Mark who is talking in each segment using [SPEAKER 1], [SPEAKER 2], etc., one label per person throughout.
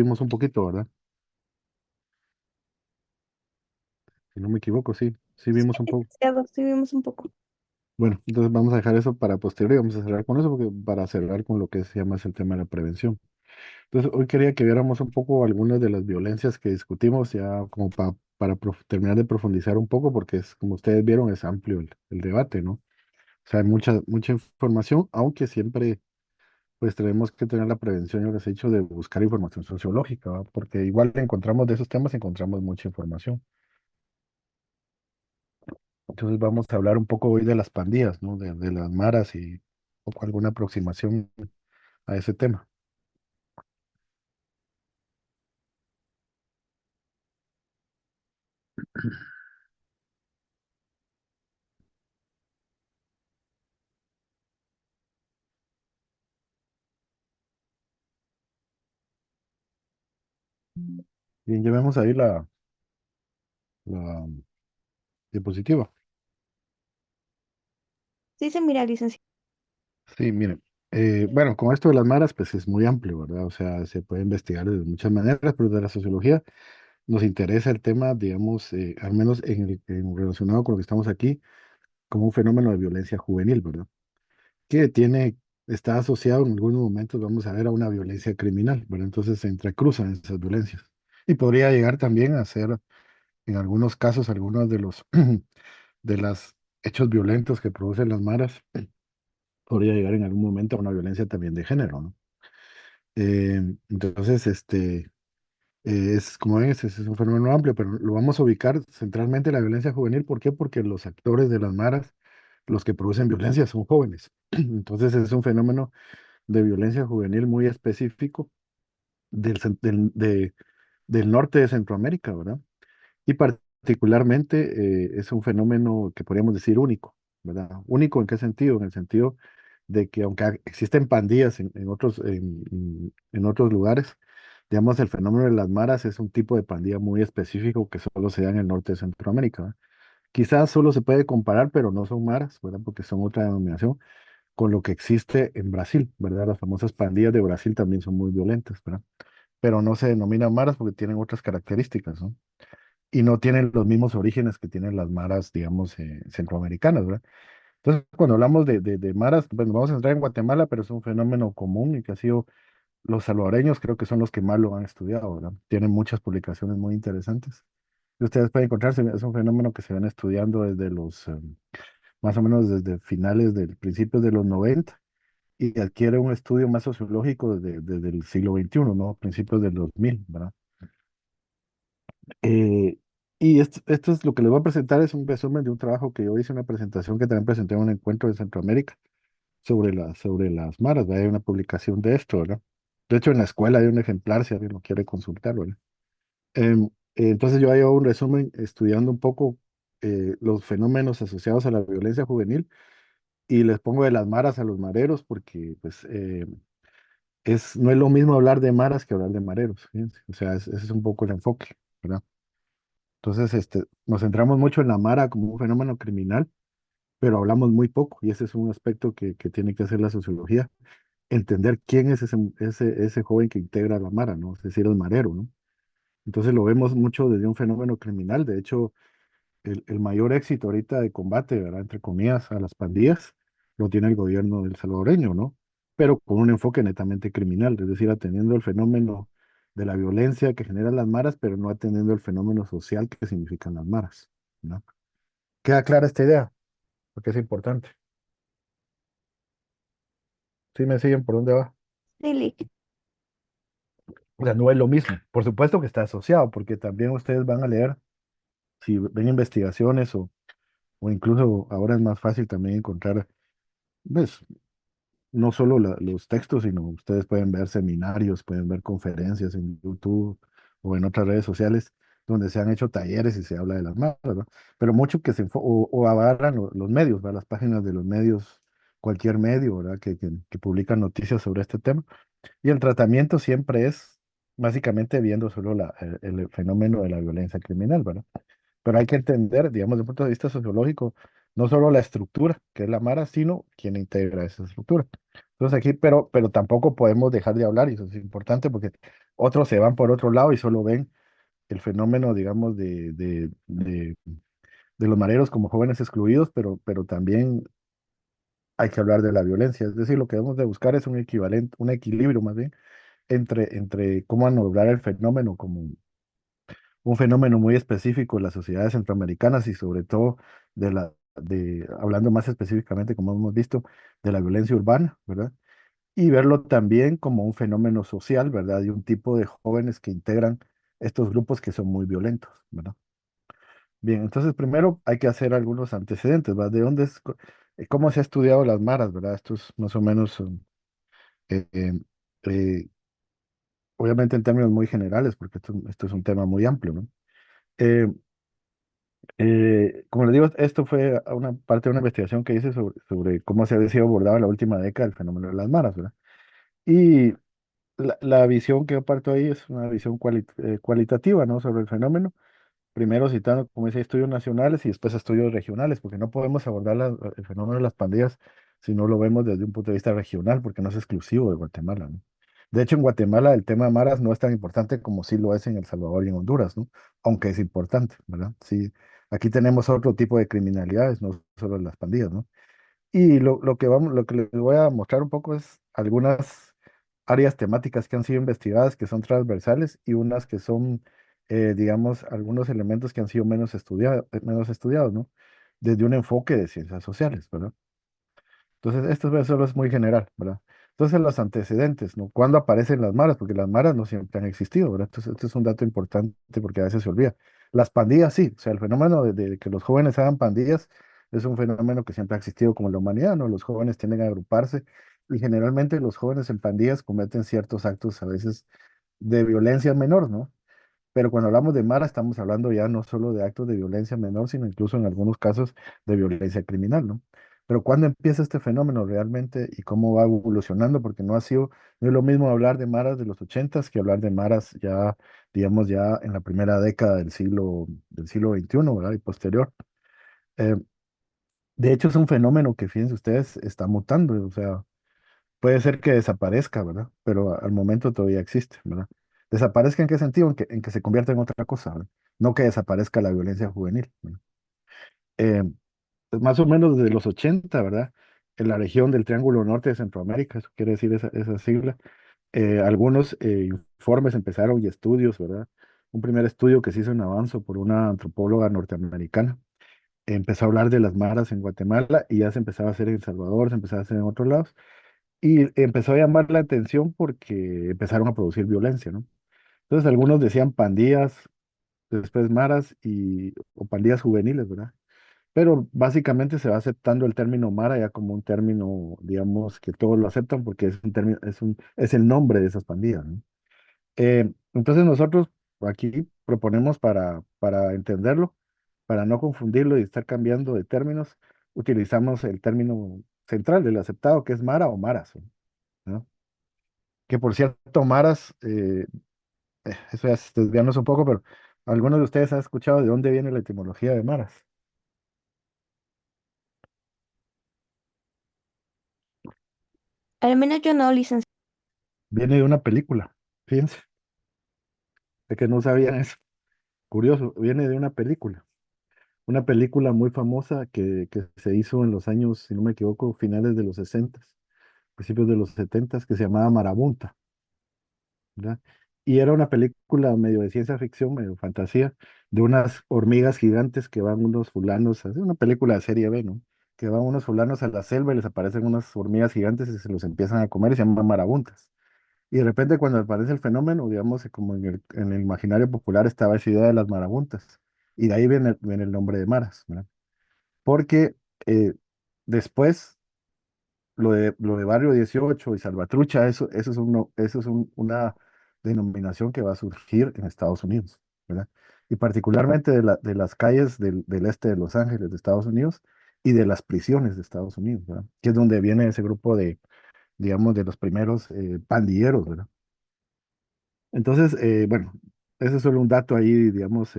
[SPEAKER 1] vimos un poquito, ¿verdad? Si no me equivoco, sí, sí
[SPEAKER 2] Sí,
[SPEAKER 1] vimos un poco.
[SPEAKER 2] demasiado, sí vimos un poco.
[SPEAKER 1] Bueno, entonces vamos a dejar eso para posterior y vamos a cerrar con eso, porque para cerrar con lo que se llama es el tema de la prevención. Entonces, hoy quería que viéramos un poco algunas de las violencias que discutimos, ya como para terminar de profundizar un poco, porque es, como ustedes vieron, es amplio el debate, ¿no? O sea, hay mucha información, aunque siempre pues tenemos que tener la prevención, yo les he dicho, de buscar información sociológica, ¿va? Porque igual encontramos de esos temas, encontramos mucha información. Entonces vamos a hablar un poco hoy de las pandillas, ¿no? De las maras y un poco alguna aproximación a ese tema. Bien, ya vemos ahí la diapositiva.
[SPEAKER 2] Sí se mira, licenciado.
[SPEAKER 1] Sí, miren, bueno, con esto de las maras, pues es muy amplio, ¿verdad? O sea, se puede investigar de muchas maneras, pero de la sociología nos interesa el tema, digamos, al menos relacionado con lo que estamos aquí, como un fenómeno de violencia juvenil, ¿verdad? Que está asociado en algunos momentos, vamos a ver, a una violencia criminal, ¿verdad? Entonces se entrecruzan esas violencias. Y podría llegar también a ser, en algunos casos, algunos de los de los hechos violentos que producen las maras, podría llegar en algún momento a una violencia también de género, ¿no? Entonces, como ven, es un fenómeno amplio, pero lo vamos a ubicar centralmente en la violencia juvenil. ¿Por qué? Porque los actores de las maras, los que producen violencia, son jóvenes. Entonces es un fenómeno de violencia juvenil muy específico del norte de Centroamérica, ¿verdad? Y particularmente es un fenómeno que podríamos decir único, ¿verdad? ¿Único en qué sentido? En el sentido de que aunque existen pandillas en otros lugares, digamos, el fenómeno de las maras es un tipo de pandilla muy específico que solo se da en el norte de Centroamérica, ¿verdad? Quizás solo se puede comparar, pero no son maras, ¿verdad? Porque son otra denominación, con lo que existe en Brasil, ¿verdad? Las famosas pandillas de Brasil también son muy violentas, ¿verdad? Pero no se denominan maras porque tienen otras características, ¿no? Y no tienen los mismos orígenes que tienen las maras, digamos, centroamericanas, ¿verdad? Entonces, cuando hablamos de maras, bueno, vamos a entrar en Guatemala, pero es un fenómeno común y que ha sido, los salvadoreños creo que son los que más lo han estudiado, ¿verdad? Tienen muchas publicaciones muy interesantes. Y ustedes pueden encontrarse, es un fenómeno que se ven estudiando desde más o menos desde finales del principios de los 90 y adquiere un estudio más sociológico desde el siglo XXI, ¿no? Principios del 2000, ¿verdad? Eh, y esto es lo que les voy a presentar, es un resumen de un trabajo que yo hice, una presentación que también presenté en un encuentro de Centroamérica sobre las maras, ¿verdad? Hay una publicación de esto, ¿verdad? De hecho, en la escuela hay un ejemplar si alguien lo quiere consultar, ¿verdad? Entonces yo hago un resumen estudiando un poco los fenómenos asociados a la violencia juvenil y les pongo de las maras a los mareros porque pues no es lo mismo hablar de maras que hablar de mareros, fíjense. O sea, ese es un poco el enfoque, ¿verdad? Entonces, nos centramos mucho en la mara como un fenómeno criminal, pero hablamos muy poco, y ese es un aspecto que tiene que hacer la sociología, entender quién es ese joven que integra la mara, ¿no? Es decir, el marero, ¿no? Entonces lo vemos mucho desde un fenómeno criminal. De hecho, el mayor éxito ahorita de combate, ¿verdad? Entre comillas, a las pandillas, lo tiene el gobierno del salvadoreño, ¿no? Pero con un enfoque netamente criminal, es decir, atendiendo el fenómeno de la violencia que generan las maras, pero no atendiendo el fenómeno social que significan las maras, ¿no? ¿Queda clara esta idea? Porque es importante. ¿Sí me siguen por dónde va?
[SPEAKER 2] Sí, Lick.
[SPEAKER 1] O sea, no es lo mismo. Por supuesto que está asociado, porque también ustedes van a leer, si ven investigaciones o incluso ahora es más fácil también encontrar, pues, no solo los textos, sino ustedes pueden ver seminarios, pueden ver conferencias en YouTube o en otras redes sociales donde se han hecho talleres y se habla de las maras, ¿verdad? Pero mucho que o agarran los medios, ¿verdad? Las páginas de los medios, cualquier medio, ¿verdad? Que publican noticias sobre este tema. Y el tratamiento siempre es básicamente viendo solo el fenómeno de la violencia criminal, ¿verdad? Pero hay que entender, digamos, desde un punto de vista sociológico, no solo la estructura, que es la Mara, sino quién integra esa estructura. Entonces aquí, pero tampoco podemos dejar de hablar, y eso es importante, porque Otros se van por otro lado y solo ven el fenómeno, digamos, de los mareros como jóvenes excluidos, pero también hay que hablar de la violencia. Es decir, lo que debemos de buscar es un equivalente, un equilibrio más bien entre cómo anular el fenómeno como un fenómeno muy específico de las sociedades centroamericanas y sobre todo hablando más específicamente, como hemos visto, de la violencia urbana, ¿verdad? Y verlo también como un fenómeno social, ¿verdad? Y un tipo de jóvenes que integran estos grupos que son muy violentos, ¿verdad? Bien, entonces primero hay que hacer algunos antecedentes, ¿verdad? ¿De dónde cómo se ha estudiado las maras, ¿verdad? Estos más o menos son, eh, eh, eh, obviamente en términos muy generales, porque esto es un tema muy amplio, ¿no? Eh, como les digo, esto fue una parte de una investigación que hice sobre cómo se había sido abordado en la última década el fenómeno de las maras, ¿verdad? Y la visión que yo parto ahí es una visión cualitativa, ¿no? Sobre el fenómeno. Primero citando, como dice, estudios nacionales y después estudios regionales, porque no podemos abordar el fenómeno de las pandillas si no lo vemos desde un punto de vista regional, porque no es exclusivo de Guatemala, ¿no? De hecho, en Guatemala el tema de maras no es tan importante como sí lo es en El Salvador y en Honduras, ¿no? Aunque es importante, ¿verdad? Sí, aquí tenemos otro tipo de criminalidades, no solo las pandillas, ¿no? Y lo que les voy a mostrar un poco es algunas áreas temáticas que han sido investigadas, que son transversales, y unas que son, digamos, algunos elementos que han sido menos estudiados, ¿no? Desde un enfoque de ciencias sociales, ¿verdad? Entonces, esto solo es muy general, ¿verdad? Entonces, los antecedentes, ¿no? ¿Cuándo aparecen las maras? Porque las maras no siempre han existido, ¿verdad? Entonces, esto es un dato importante porque a veces se olvida. Las pandillas, sí, o sea, el fenómeno de que los jóvenes hagan pandillas es un fenómeno que siempre ha existido como en la humanidad, ¿no? Los jóvenes tienden a agruparse y generalmente los jóvenes en pandillas cometen ciertos actos a veces de violencia menor, ¿no? Pero cuando hablamos de Mara, estamos hablando ya no solo de actos de violencia menor, sino incluso en algunos casos de violencia criminal, ¿no? Pero ¿cuándo empieza este fenómeno realmente y cómo va evolucionando? Porque no es lo mismo hablar de maras de los ochentas que hablar de maras ya, digamos, ya en la primera década del siglo XXI, ¿verdad? Y posterior. Eh, de hecho, es un fenómeno que, fíjense ustedes, está mutando, o sea, puede ser que desaparezca, ¿verdad? Pero al momento todavía existe, ¿verdad? ¿Desaparezca en qué sentido? En que se convierta en otra cosa, ¿verdad? No que desaparezca la violencia juvenil, ¿verdad? Eh, pues más o menos desde los 80, ¿verdad? En la región del Triángulo Norte de Centroamérica, eso quiere decir esa sigla, algunos informes empezaron y estudios, ¿verdad? Un primer estudio que se hizo en Avanzo por una antropóloga norteamericana empezó a hablar de las maras en Guatemala y ya se empezaba a hacer en El Salvador, se empezaba a hacer en otros lados. Y empezó a llamar la atención porque empezaron a producir violencia, ¿no? Entonces algunos decían pandillas, después maras o pandillas juveniles, ¿verdad? Pero básicamente se va aceptando el término mara ya como un término, digamos, que todos lo aceptan porque es un término, es el nombre de esas pandillas, ¿no? Entonces nosotros aquí proponemos para entenderlo, para no confundirlo y estar cambiando de términos, utilizamos el término central del aceptado, que es mara o maras, ¿no? Que por cierto, maras, eso ya es desviarnos un poco, pero ¿algunos de ustedes han escuchado de dónde viene la etimología de maras?
[SPEAKER 2] Al menos yo no, licenciado.
[SPEAKER 1] Viene de una película, fíjense, de que no sabían eso. Curioso, viene de una película muy famosa que se hizo en los años, si no me equivoco, finales de los 60, principios de los 70, que se llamaba Marabunta, ¿verdad? Y era una película medio de ciencia ficción, medio fantasía, de unas hormigas gigantes que van unos fulanos, es una película de serie B, ¿no? Que van unos fulanos a la selva y les aparecen unas hormigas gigantes y se los empiezan a comer y se llaman marabuntas. Y de repente cuando aparece el fenómeno, digamos, como en el imaginario popular estaba esa idea de las marabuntas. Y de ahí viene el nombre de maras, ¿verdad? Porque después lo de Barrio 18 y Salvatrucha, eso es una denominación que va a surgir en Estados Unidos, ¿verdad? Y particularmente de las calles del este de Los Ángeles, de Estados Unidos, y de las prisiones de Estados Unidos, ¿verdad? Que es donde viene ese grupo digamos, de los primeros pandilleros, ¿verdad? Entonces, bueno, ese es solo un dato ahí, digamos,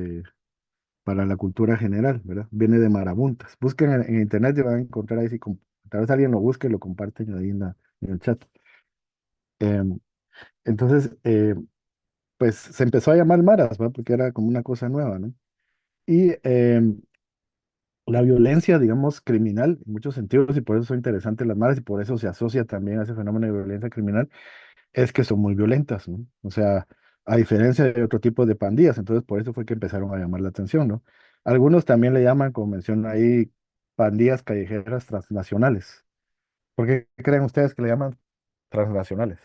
[SPEAKER 1] para la cultura general, ¿verdad? Viene de marabuntas. Busquen en internet y van a encontrar ahí, si tal vez alguien lo busque y lo comparten ahí en el chat. Em, entonces, pues se empezó a llamar maras, ¿va? Porque era como una cosa nueva, ¿no? Y la violencia, digamos, criminal, en muchos sentidos, y por eso son interesantes las maras, y por eso se asocia también a ese fenómeno de violencia criminal, es que son muy violentas, ¿no? O sea, a diferencia de otro tipo de pandillas, entonces por eso fue que empezaron a llamar la atención, ¿no? Algunos también le llaman, como menciona ahí, pandillas callejeras transnacionales. ¿Por qué creen ustedes que le llaman transnacionales?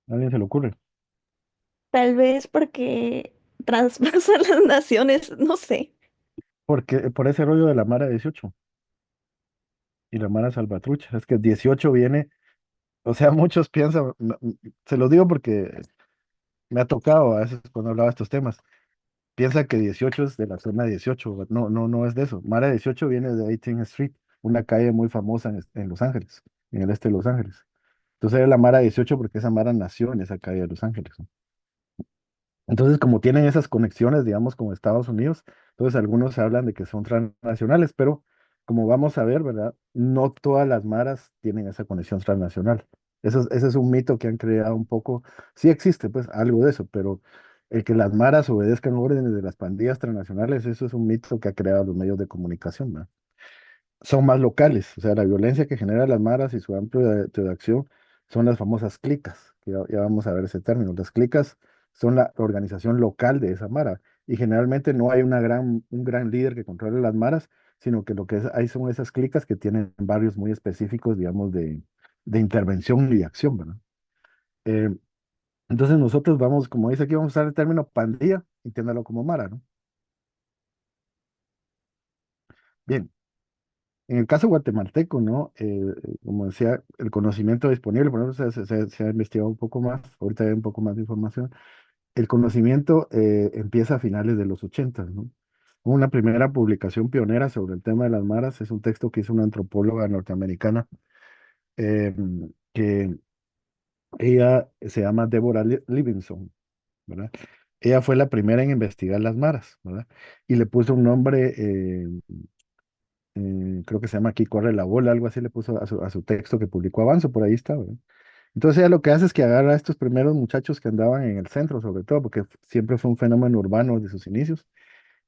[SPEAKER 1] ¿A alguien se le ocurre?
[SPEAKER 2] Tal vez porque traspasan las naciones, no sé.
[SPEAKER 1] Porque por ese rollo de la Mara 18 y la Mara Salvatrucha, es que 18 viene, o sea, muchos piensan, se los digo porque me ha tocado a veces cuando hablaba de estos temas, piensa que 18 es de la zona 18, no, no, no es de eso. Mara 18 viene de 18th Street, una calle muy famosa en Los Ángeles, en el este de Los Ángeles. Entonces era la Mara 18 porque esa Mara nació en esa calle de Los Ángeles, ¿no? Entonces, como tienen esas conexiones, digamos, con Estados Unidos, entonces algunos hablan de que son transnacionales, pero como vamos a ver, ¿verdad? No todas las maras tienen esa conexión transnacional. Ese es un mito que han creado un poco. Sí existe, pues, algo de eso, pero el que las maras obedezcan órdenes de las pandillas transnacionales, eso es un mito que ha creado los medios de comunicación, ¿verdad? Son más locales. O sea, la violencia que genera las maras y su amplio de acción son las famosas clicas, que ya vamos a ver ese término. Las clicas son la organización local de esa mara y generalmente no hay un gran líder que controle las maras, sino que lo que hay son esas clicas que tienen barrios muy específicos, digamos, de intervención y de acción, ¿verdad? Eh, entonces nosotros vamos, como dice aquí, vamos a usar el término pandilla, entiéndalo como mara, ¿no? Bien, en el caso guatemalteco, ¿no? Como decía, el conocimiento disponible, por ejemplo, se ha investigado un poco más, ahorita hay un poco más de información. El conocimiento empieza a finales de los 80, ¿no? Hubo una primera publicación pionera sobre el tema de las maras, es un texto que hizo una antropóloga norteamericana, eh, que ella se llama Deborah Livingston, ¿verdad? Ella fue la primera en investigar las maras, ¿verdad? Y le puso un nombre, creo que se llama Aquí corre la bola, algo así le puso a su texto que publicó Avanzo, por ahí está, ¿verdad? Entonces ella lo que hace es que agarra a estos primeros muchachos que andaban en el centro, sobre todo, porque siempre fue un fenómeno urbano desde sus inicios,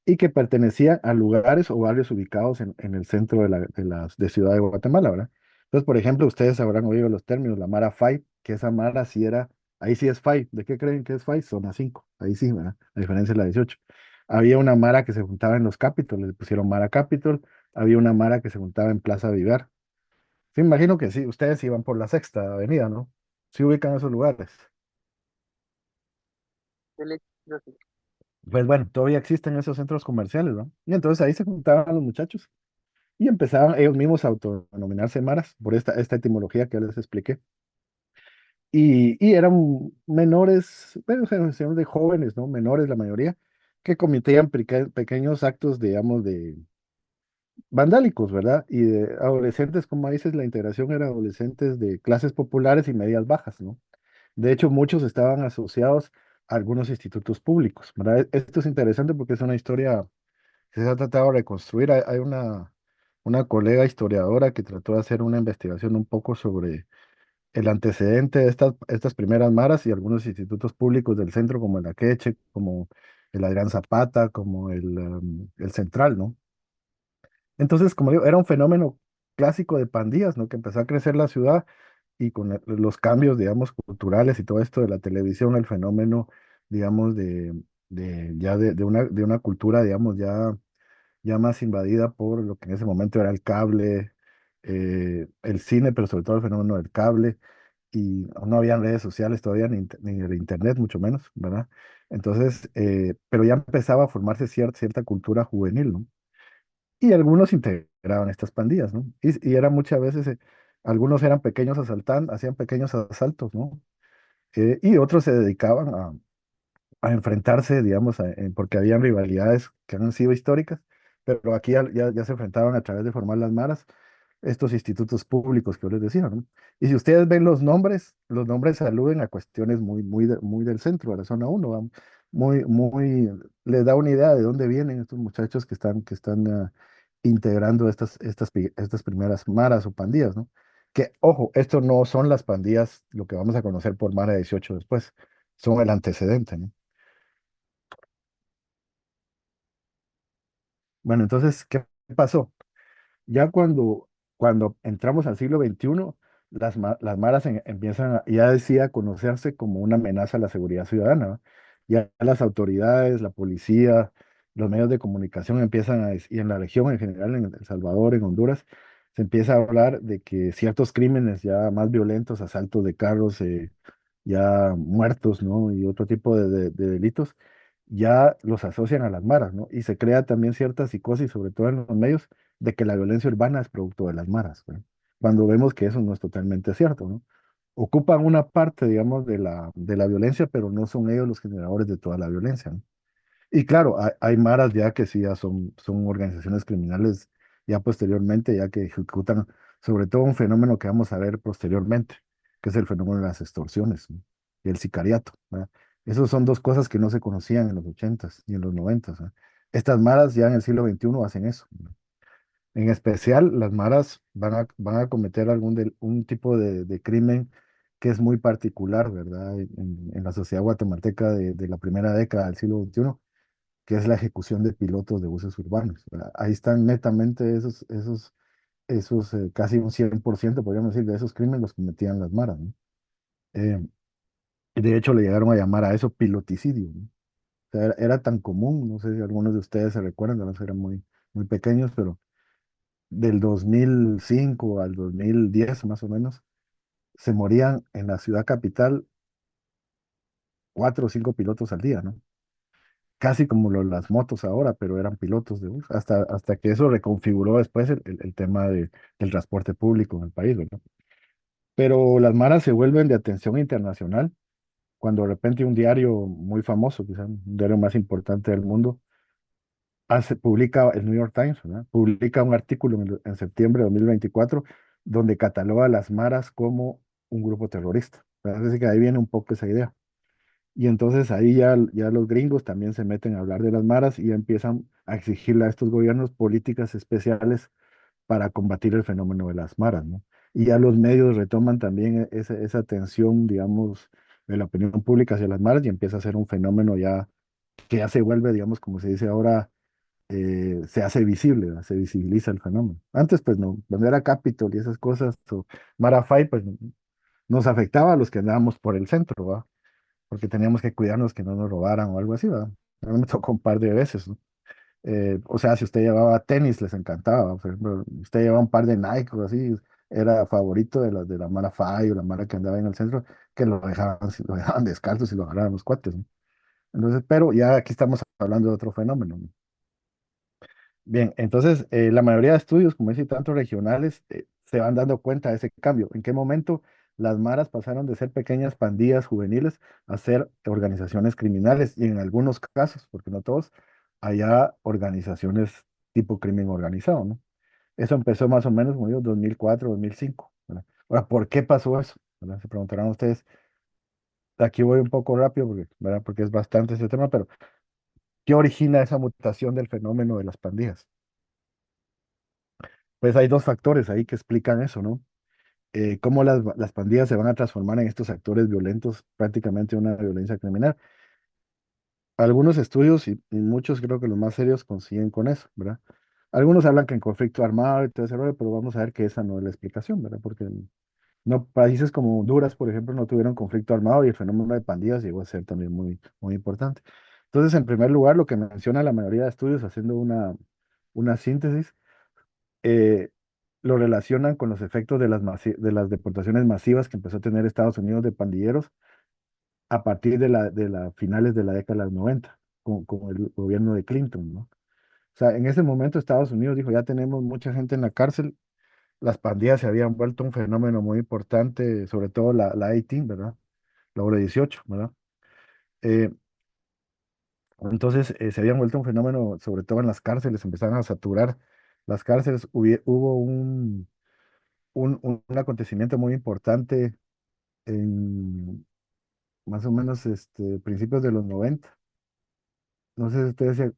[SPEAKER 1] y que pertenecían a lugares o barrios ubicados en el centro de Ciudad de Guatemala, ¿verdad? Entonces, por ejemplo, ustedes habrán oído los términos, la Mara FAI, que esa Mara sí era, ahí sí es FAI. ¿De qué creen que es FAI? Zona 5 ahí sí, ¿verdad? A diferencia de la 18. Había una Mara que se juntaba en los Capitol, le pusieron Mara Capitol, había una Mara que se juntaba en Plaza Vivar. Sí, imagino que sí, ustedes iban por la Sexta Avenida, ¿no? Sí ubican esos lugares. Pues bueno, todavía existen esos centros comerciales, ¿no? Y entonces ahí se juntaban los muchachos y empezaban ellos mismos a autodenominarse maras por esta etimología que les expliqué. Y eran menores, bueno, generación de jóvenes, ¿no? Menores la mayoría, que cometían pequeños actos, digamos, de vandálicos, ¿verdad? Y de adolescentes, como dices, la integración era adolescentes de clases populares y medias bajas, ¿no? De hecho, muchos estaban asociados a algunos institutos públicos, ¿verdad? Esto es interesante porque es una historia que se ha tratado de reconstruir. Hay una colega historiadora que trató de hacer una investigación un poco sobre el antecedente de estas primeras maras y algunos institutos públicos del centro, como el Akeche, como el Adrián Zapata, como el Central, ¿no? Entonces, como digo, era un fenómeno clásico de pandillas, ¿no? Que empezó a crecer la ciudad y con los cambios, digamos, culturales y todo esto de la televisión, el fenómeno, digamos, de una cultura, digamos, ya más invadida por lo que en ese momento era el cable, el cine, pero sobre todo el fenómeno del cable, y no habían redes sociales todavía, ni el internet, mucho menos, ¿verdad? Entonces, pero ya empezaba a formarse cierta cultura juvenil, ¿no? Y algunos integraban estas pandillas, ¿no? Y era muchas veces, algunos eran pequeños asaltantes, hacían pequeños asaltos, ¿no? Y otros se dedicaban a enfrentarse, digamos, porque habían rivalidades que han sido históricas, pero aquí ya se enfrentaban a través de formar las maras, estos institutos públicos que yo les decía, ¿no? Y si ustedes ven los nombres aluden a cuestiones muy del centro, de la zona uno, ¿va? Les da una idea de dónde vienen estos muchachos que están integrando estas primeras maras o pandillas, ¿no? Que, ojo, esto no son las pandillas, lo que vamos a conocer por Mara 18 después, son el antecedente, ¿no? Bueno, entonces, ¿qué pasó? Ya cuando entramos al siglo XXI, las maras empiezan ya decía a conocerse como una amenaza a la seguridad ciudadana, ¿no? Ya las autoridades, la policía, los medios de comunicación empiezan y en la región en general, en El Salvador, en Honduras, se empieza a hablar de que ciertos crímenes ya más violentos, asaltos de carros, ya muertos, ¿no? Y otro tipo de delitos, ya los asocian a las maras, ¿no? Y se crea también cierta psicosis, sobre todo en los medios, de que la violencia urbana es producto de las maras, ¿no? Cuando vemos que eso no es totalmente cierto, ¿no? Ocupan una parte, digamos, de la violencia, pero no son ellos los generadores de toda la violencia, ¿no? Y claro, hay maras ya que sí ya son organizaciones criminales ya posteriormente, ya que ejecutan sobre todo un fenómeno que vamos a ver posteriormente, que es el fenómeno de las extorsiones, ¿no? Y el sicariato, ¿verdad? Esas son dos cosas que no se conocían en los ochentas ni en los noventas, ¿no? Estas maras ya en el siglo XXI hacen eso, ¿no? En especial, las maras van a cometer un tipo de crimen que es muy particular, ¿verdad? En la sociedad guatemalteca de la primera década del siglo XXI, que es la ejecución de pilotos de buses urbanos, ¿verdad? Ahí están netamente esos casi un 100%, podríamos decir, de esos crímenes los cometían las maras, ¿no? Eh, y de hecho le llegaron a llamar a eso piloticidio, ¿no? O sea, era tan común, no sé si algunos de ustedes se recuerdan, no eran muy pequeños, pero del 2005 al 2010 más o menos, se morían en la ciudad capital 4 o 5 pilotos al día, ¿no? Casi como las motos ahora, pero eran pilotos de bus, hasta que eso reconfiguró después el tema del transporte público en el país, ¿verdad? Pero las maras se vuelven de atención internacional cuando de repente un diario muy famoso, quizás un diario más importante del mundo, publica el New York Times, ¿verdad? Publica un artículo en septiembre de 2024 donde cataloga a las maras como un grupo terrorista, ¿verdad? Así que ahí viene un poco esa idea. Y entonces ahí ya los gringos también se meten a hablar de las maras y ya empiezan a exigirle a estos gobiernos políticas especiales para combatir el fenómeno de las maras, ¿no? Y ya los medios retoman también esa atención, digamos, de la opinión pública hacia las maras y empieza a ser un fenómeno ya que ya se vuelve, digamos, como se dice ahora, se hace visible, ¿verdad? Se visibiliza el fenómeno. Antes, pues no, cuando era Capitol y esas cosas, o Marafai, pues nos afectaba a los que andábamos por el centro, ¿va? Porque teníamos que cuidarnos que no nos robaran o algo así, ¿va? A mí me tocó un par de veces, ¿no? O sea, si usted llevaba tenis, les encantaba. Por ejemplo, usted llevaba un par de Nike o así, era favorito de la Mara Fai o la Mara que andaba en el centro, que lo dejaban descalzos y lo agarraban los cuates, ¿no? Entonces, pero ya aquí estamos hablando de otro fenómeno, ¿no? Bien, entonces la mayoría de estudios, como dice, tanto regionales, se van dando cuenta de ese cambio. ¿En qué momento las maras pasaron de ser pequeñas pandillas juveniles a ser organizaciones criminales? Y en algunos casos, porque no todos, allá organizaciones tipo crimen organizado, ¿no? Eso empezó más o menos como digo, 2004, 2005, ¿verdad? Ahora, ¿por qué pasó eso? ¿Verdad? Se preguntarán ustedes. Aquí voy un poco rápido porque, ¿verdad? Porque es bastante ese tema, pero ¿qué origina esa mutación del fenómeno de las pandillas? Pues hay dos factores ahí que explican eso, ¿no? Cómo las pandillas se van a transformar en estos actores violentos, prácticamente una violencia criminal. Algunos estudios y muchos creo que los más serios coinciden con eso, ¿verdad? Algunos hablan que en conflicto armado y todo ese rollo, pero vamos a ver que esa no es la explicación, ¿verdad? Porque no, países como Honduras, por ejemplo, no tuvieron conflicto armado y el fenómeno de pandillas llegó a ser también muy importante. Entonces, en primer lugar, lo que menciona la mayoría de estudios, haciendo una síntesis, eh, lo relacionan con los efectos de las deportaciones masivas que empezó a tener Estados Unidos de pandilleros a partir de la finales de la década de los 90, con el gobierno de Clinton, ¿no? O sea, en ese momento Estados Unidos dijo, ya tenemos mucha gente en la cárcel, las pandillas se habían vuelto un fenómeno muy importante, sobre todo la 18, ¿verdad? La hora 18, ¿verdad? Eh, entonces, se habían vuelto un fenómeno, sobre todo en las cárceles, empezaron a saturar las cárceles, hubo un acontecimiento muy importante en más o menos principios de los 90. No sé si ustedes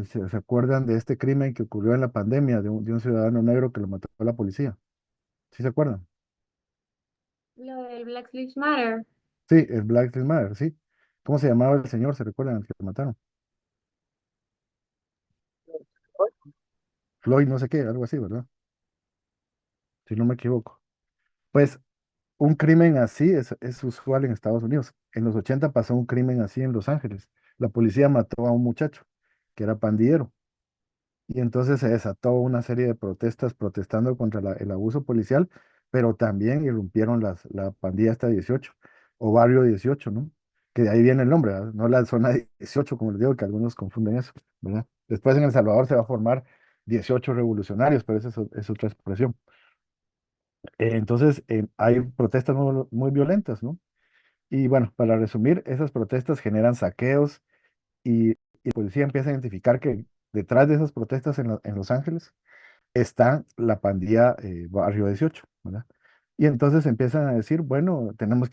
[SPEAKER 1] se acuerdan de este crimen que ocurrió en la pandemia de un ciudadano negro que lo mató la policía? ¿Sí se acuerdan?
[SPEAKER 3] Lo del Black Lives Matter.
[SPEAKER 1] Sí, el Black Lives Matter, sí. ¿Cómo se llamaba el señor? ¿Se recuerdan el que lo mataron? Floyd, no sé qué, algo así, ¿verdad? Si no me equivoco. Pues un crimen así es usual en Estados Unidos. En los 80 pasó un crimen así en Los Ángeles. La policía mató a un muchacho que era pandillero. Y entonces se desató una serie de protestas protestando contra el abuso policial, pero también irrumpieron la pandilla hasta 18 o barrio 18, ¿no? Que de ahí viene el nombre, ¿verdad? No la zona 18, como les digo, que algunos confunden eso, ¿verdad? Después en El Salvador se va a formar 18 revolucionarios, pero esa es otra expresión. Entonces hay protestas muy violentas, ¿no? Y bueno, para resumir, esas protestas generan saqueos y la policía empieza a identificar que detrás de esas protestas en Los Ángeles está la pandilla Barrio 18, ¿verdad? Y entonces empiezan a decir, bueno,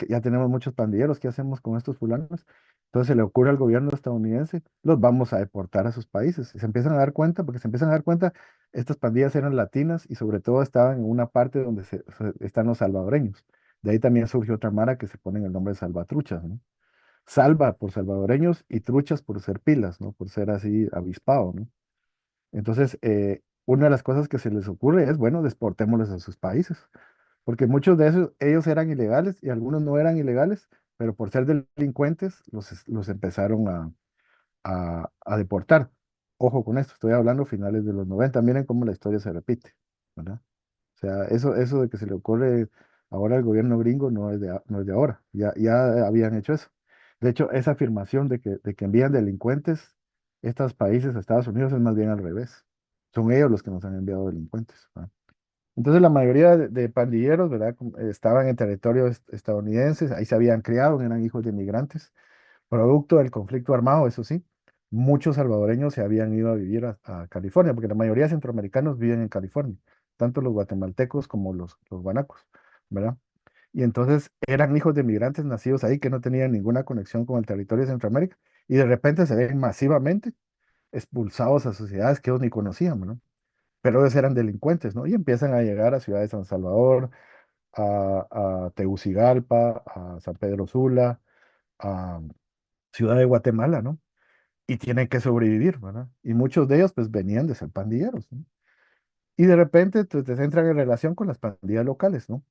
[SPEAKER 1] ya tenemos muchos pandilleros, ¿qué hacemos con estos fulanos? Entonces se le ocurre al gobierno estadounidense, los vamos a deportar a sus países. Y se empiezan a dar cuenta, porque se empiezan a dar cuenta, estas pandillas eran latinas y sobre todo estaban en una parte donde están los salvadoreños. De ahí también surgió otra mara que se pone el nombre de salvatruchas, ¿no? Salva por salvadoreños y truchas por ser pilas, ¿no? Por ser así avispado, ¿no? Entonces, una de las cosas que se les ocurre es, bueno, deportémoslos a sus países, porque muchos de esos, ellos eran ilegales y algunos no eran ilegales, pero por ser delincuentes los empezaron a deportar. Ojo con esto, estoy hablando finales de los 90. Miren cómo la historia se repite, ¿verdad? O sea, eso de que se le ocurre ahora al gobierno gringo no es de ahora, ya habían hecho eso. De hecho, esa afirmación de que envían delincuentes estos países a Estados Unidos es más bien al revés. Son ellos los que nos han enviado delincuentes, ¿verdad? Entonces la mayoría de pandilleros, ¿verdad? Estaban en territorio estadounidense, ahí se habían criado, eran hijos de inmigrantes, producto del conflicto armado, eso sí. Muchos salvadoreños se habían ido a vivir a California, porque la mayoría de centroamericanos viven en California, tanto los guatemaltecos como los guanacos, ¿verdad? Y entonces eran hijos de inmigrantes nacidos ahí que no tenían ninguna conexión con el territorio de Centroamérica y de repente se ven masivamente expulsados a sociedades que ellos ni conocían, ¿no? Pero ellos eran delincuentes, ¿no? Y empiezan a llegar a ciudades de San Salvador, a Tegucigalpa, a San Pedro Sula, a Ciudad de Guatemala, ¿no? Y tienen que sobrevivir, ¿verdad? Y muchos de ellos pues venían de ser pandilleros, ¿no? Y de repente pues, se entran en relación con las pandillas locales, ¿no?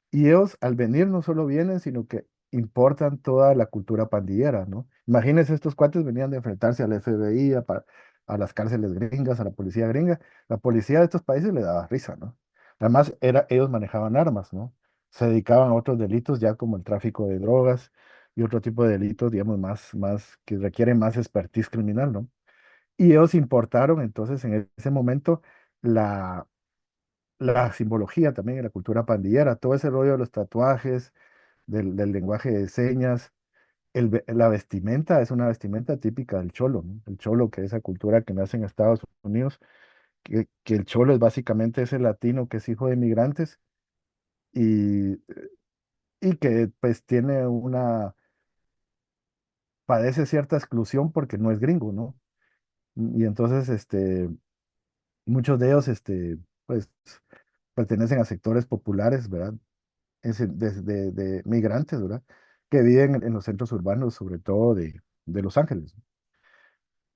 [SPEAKER 1] Y ellos al venir no solo vienen, sino que importan toda la cultura pandillera, ¿no? Imagínense, estos cuates venían de enfrentarse al FBI, a las cárceles gringas, a la policía gringa. La policía de estos países le daba risa, ¿no? Además, ellos manejaban armas, ¿no? Se dedicaban a otros delitos ya como el tráfico de drogas y otro tipo de delitos, digamos, que requieren más expertise criminal, ¿no? Y ellos importaron entonces en ese momento la la simbología también en la cultura pandillera, todo ese rollo de los tatuajes, del lenguaje de señas, la vestimenta es una vestimenta típica del cholo, ¿no? El cholo, que es esa cultura que nace en Estados Unidos, que el cholo es básicamente ese latino que es hijo de inmigrantes y, y que pues padece cierta exclusión porque no es gringo, ¿no? Y entonces, muchos de ellos, pues, pertenecen a sectores populares, ¿verdad? De migrantes, ¿verdad? Que viven en los centros urbanos, sobre todo de Los Ángeles.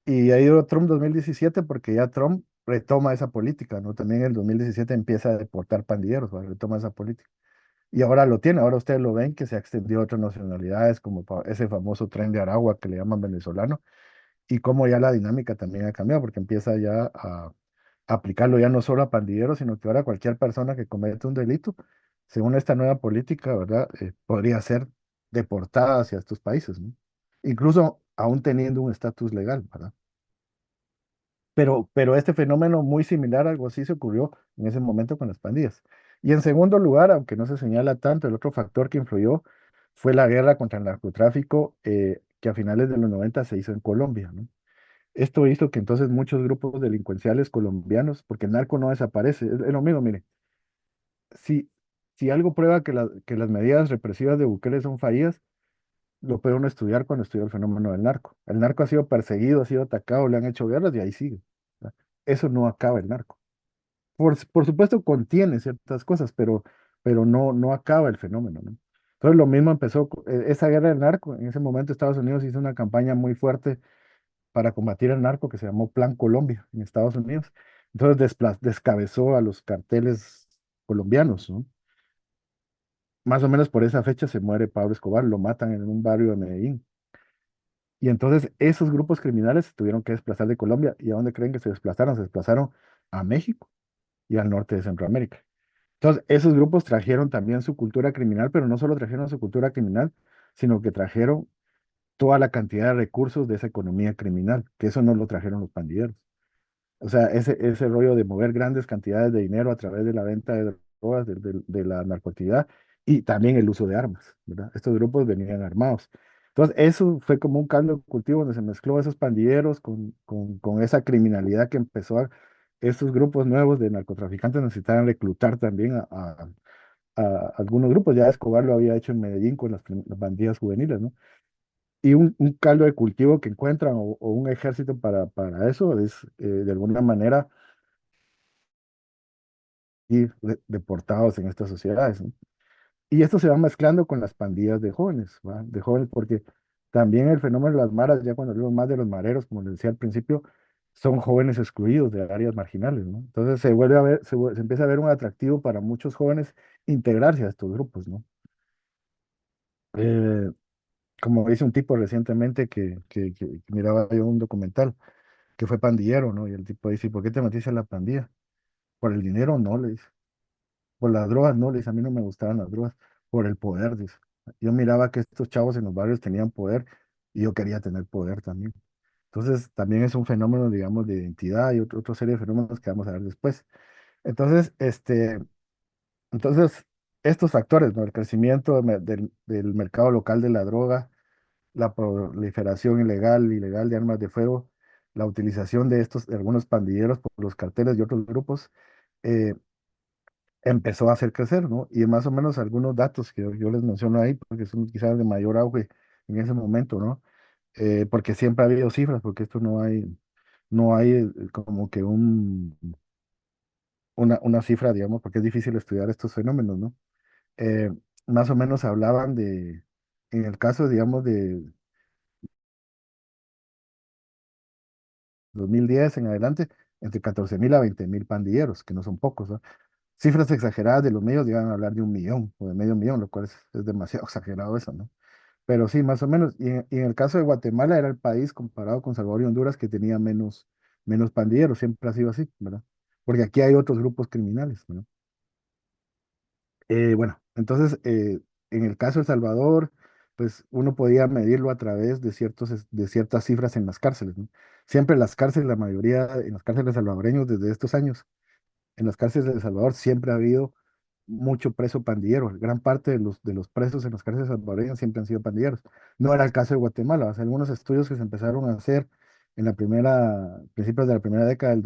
[SPEAKER 1] Y ahí llegó Trump 2017 porque ya Trump retoma esa política, ¿no? También en el 2017 empieza a deportar pandilleros, ¿verdad? Retoma esa política. Y ahora lo tiene, ahora ustedes lo ven que se ha extendido a otras nacionalidades, como ese famoso tren de Aragua que le llaman venezolano, y cómo ya la dinámica también ha cambiado, porque empieza ya a aplicarlo ya no solo a pandilleros, sino que ahora cualquier persona que comete un delito, según esta nueva política, ¿verdad? Podría ser deportada hacia estos países, ¿no? Incluso aún teniendo un estatus legal, ¿verdad? Pero este fenómeno muy similar, algo así se ocurrió en ese momento con las pandillas. Y en segundo lugar, aunque no se señala tanto, el otro factor que influyó fue la guerra contra el narcotráfico que a finales de los 90 se hizo en Colombia, ¿no? Esto hizo que entonces muchos grupos delincuenciales colombianos, porque el narco no desaparece, es lo mismo, mire, si, si algo prueba que las medidas represivas de Bukele son fallidas, lo puede uno estudiar cuando estudia el fenómeno del narco. El narco ha sido perseguido, ha sido atacado, le han hecho guerras y ahí sigue. ¿Verdad? Eso no acaba el narco. Por supuesto contiene ciertas cosas, pero no acaba el fenómeno, ¿no? Entonces lo mismo empezó, esa guerra del narco. En ese momento Estados Unidos hizo una campaña muy fuerte para combatir el narco que se llamó Plan Colombia en Estados Unidos. Entonces descabezó a los carteles colombianos, ¿no? Más o menos por esa fecha se muere Pablo Escobar, lo matan en un barrio de Medellín. Y entonces esos grupos criminales se tuvieron que desplazar de Colombia. ¿Y a dónde creen que se desplazaron? Se desplazaron a México y al norte de Centroamérica. Entonces, esos grupos trajeron también su cultura criminal, pero no solo trajeron su cultura criminal, sino que trajeron toda la cantidad de recursos de esa economía criminal, que eso no lo trajeron los pandilleros. O sea, ese rollo de mover grandes cantidades de dinero a través de la venta de drogas, de la narcoactividad y también el uso de armas, ¿verdad? Estos grupos venían armados. Entonces, eso fue como un caldo de cultivo donde se mezcló esos pandilleros con esa criminalidad que empezó estos grupos nuevos de narcotraficantes necesitaban reclutar también a algunos grupos. Ya Escobar lo había hecho en Medellín con las bandillas juveniles, ¿no? Y un caldo de cultivo que encuentran o un ejército para eso es, de alguna manera, ir deportados en estas sociedades, ¿no? Y esto se va mezclando con las pandillas de jóvenes, ¿va? De jóvenes, porque también el fenómeno de las maras, ya cuando hablamos más de los mareros, como les decía al principio, son jóvenes excluidos de áreas marginales, ¿no? Entonces se vuelve a ver, se empieza a ver un atractivo para muchos jóvenes integrarse a estos grupos, ¿no? Eh, Como dice un tipo recientemente que miraba yo un documental, que fue pandillero, ¿no? Y el tipo dice, ¿por qué te metiste en la pandilla? Por el dinero, no, le dice. Por las drogas, no, le dice, a mí no me gustaban las drogas. Por el poder, dice. Yo miraba que estos chavos en los barrios tenían poder y yo quería tener poder también. Entonces, también es un fenómeno, digamos, de identidad y otra serie de fenómenos que vamos a ver después. Entonces, entonces estos factores, ¿no? El crecimiento del mercado local de la droga, la proliferación ilegal de armas de fuego, la utilización de algunos pandilleros por los carteles y otros grupos, eh, empezó a hacer crecer, ¿no? Y más o menos algunos datos que yo les menciono ahí, porque son quizás de mayor auge en ese momento, ¿no? Porque siempre ha habido cifras, porque esto no hay como que una cifra, digamos, porque es difícil estudiar estos fenómenos, ¿no? Eh, Más o menos hablaban en el caso, digamos, de 2010 en adelante, entre 14.000 a 20.000 pandilleros, que no son pocos, ¿no? Cifras exageradas de los medios llegan a hablar de 1 millón o de medio millón, lo cual es demasiado exagerado eso, ¿no? Pero sí, más o menos. Y en el caso de Guatemala era el país comparado con Salvador y Honduras que tenía menos pandilleros, siempre ha sido así, ¿verdad? Porque aquí hay otros grupos criminales, ¿verdad? Bueno, entonces, en el caso de El Salvador, pues uno podía medirlo a través de ciertas cifras en las cárceles, ¿no? Siempre las cárceles, la mayoría, en las cárceles salvadoreños desde estos años, en las cárceles de El Salvador siempre ha habido mucho preso pandillero. Gran parte de los presos en las cárceles salvadoreñas siempre han sido pandilleros. No era el caso de Guatemala. O sea, algunos estudios que se empezaron a hacer en principios de la primera década del